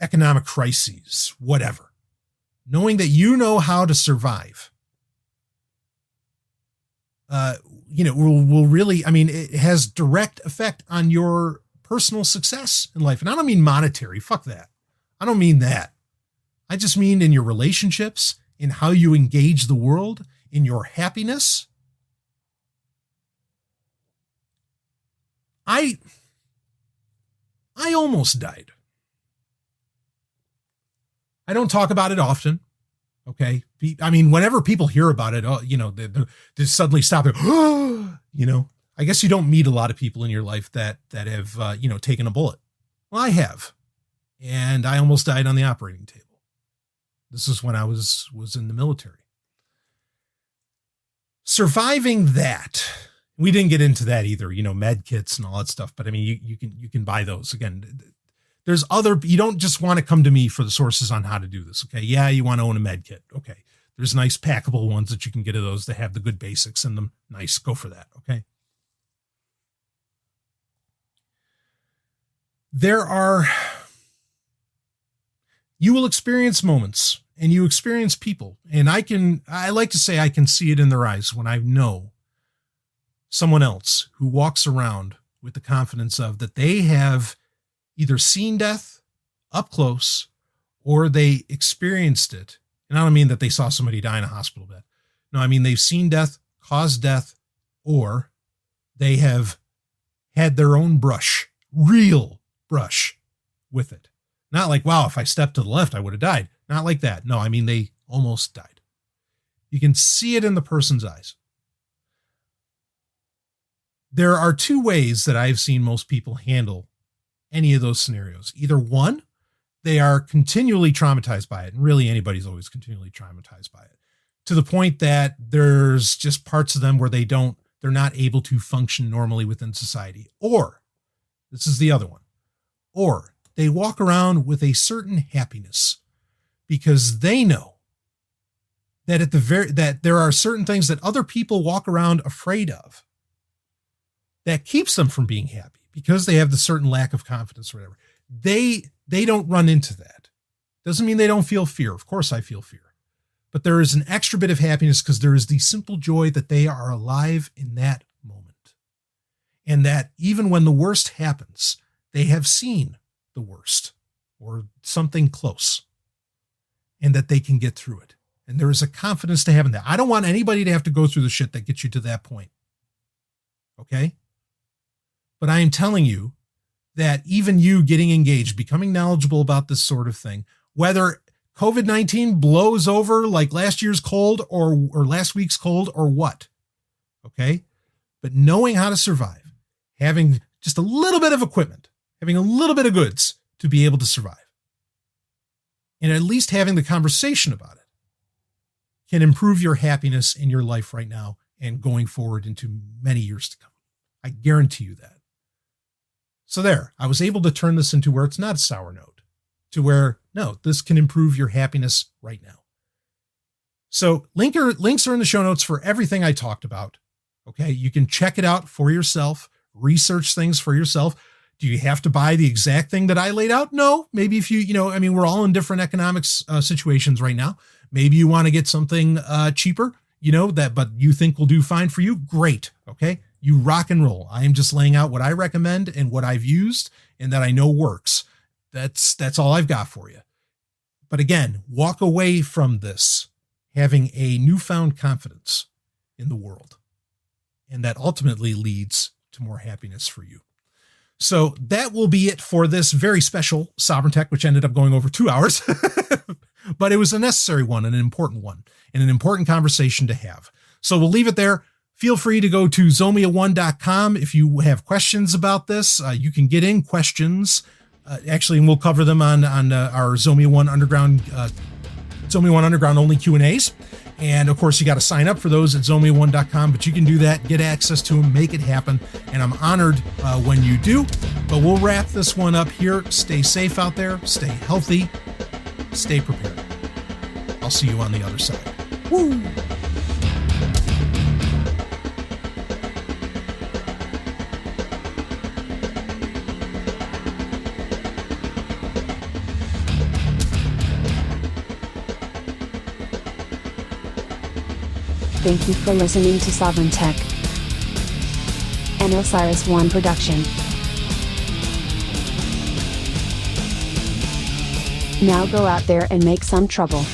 economic crises, whatever. Knowing that you know how to survive, will really, it has direct effect on your personal success in life. And I don't mean monetary. Fuck that. I don't mean that. I just mean in your relationships, in how you engage the world, in your happiness. I almost died. I don't talk about it often. Okay. Whenever people hear about it, they suddenly stop it. I guess you don't meet a lot of people in your life that have, taken a bullet. Well, I have. And I almost died on the operating table. This is when I was in the military. surviving that, we didn't get into that either, med kits and all that stuff. But I mean, you can buy those. Again, there's you don't just want to come to me for the sources on how to do this. Okay. Yeah. You want to own a med kit. Okay. There's nice packable ones that you can get of those that have the good basics in them. Nice. Go for that. Okay. You will experience moments and you experience people. And I like to say I can see it in their eyes when I know someone else who walks around with the confidence of that they have either seen death up close or they experienced it. And I don't mean that they saw somebody die in a hospital bed. No, I mean they've seen death, caused death, or they have had their own real brush with it. Not like, wow, if I stepped to the left, I would have died. Not like that. No, I mean, they almost died. You can see it in the person's eyes. There are two ways that I've seen most people handle any of those scenarios. Either one, they are continually traumatized by it. And really anybody's always continually traumatized by it, to the point that there's just parts of them where they're not able to function normally within society. Or, this is the other one, or they walk around with a certain happiness because they know that that there are certain things that other people walk around afraid of that keeps them from being happy because they have the certain lack of confidence or whatever. They don't run into that. Doesn't mean they don't feel fear. Of course I feel fear, but there is an extra bit of happiness because there is the simple joy that they are alive in that moment. And that even when the worst happens, they have seen the worst or something close and that they can get through it. And there is a confidence to have in that. I don't want anybody to have to go through the shit that gets you to that point. Okay. But I am telling you that even you getting engaged, becoming knowledgeable about this sort of thing, whether COVID-19 blows over like last year's cold or last week's cold or what. Okay. But knowing how to survive, having just a little bit of equipment, having a little bit of goods to be able to survive, and at least having the conversation about it can improve your happiness in your life right now and going forward into many years to come. I guarantee you that. So there, I was able to turn this into where it's not a sour note, to where, no, this can improve your happiness right now. So links are in the show notes for everything I talked about. Okay. You can check it out for yourself, research things for yourself. Do you have to buy the exact thing that I laid out? No. Maybe if we're all in different economic situations right now. Maybe you want to get something cheaper, but you think will do fine for you. Great. Okay. You rock and roll. I am just laying out what I recommend and what I've used and that I know works. That's all I've got for you. But again, walk away from this having a newfound confidence in the world. And that ultimately leads to more happiness for you. So that will be it for this very special Sovryn Tech, which ended up going over 2 hours, but it was a necessary one, and an important one, and an important conversation to have. So we'll leave it there. Feel free to go to zomia1.com. If you have questions about this, you can get in questions. Actually, and we'll cover them on our Zomia 1 Underground only Q&As. And of course, you got to sign up for those at zomia1.com, but you can do that, get access to them, make it happen. And I'm honored when you do. But we'll wrap this one up here. Stay safe out there, stay healthy, stay prepared. I'll see you on the other side. Woo! Thank you for listening to Sovryn Tech, an Osiris One production. Now go out there and make some trouble.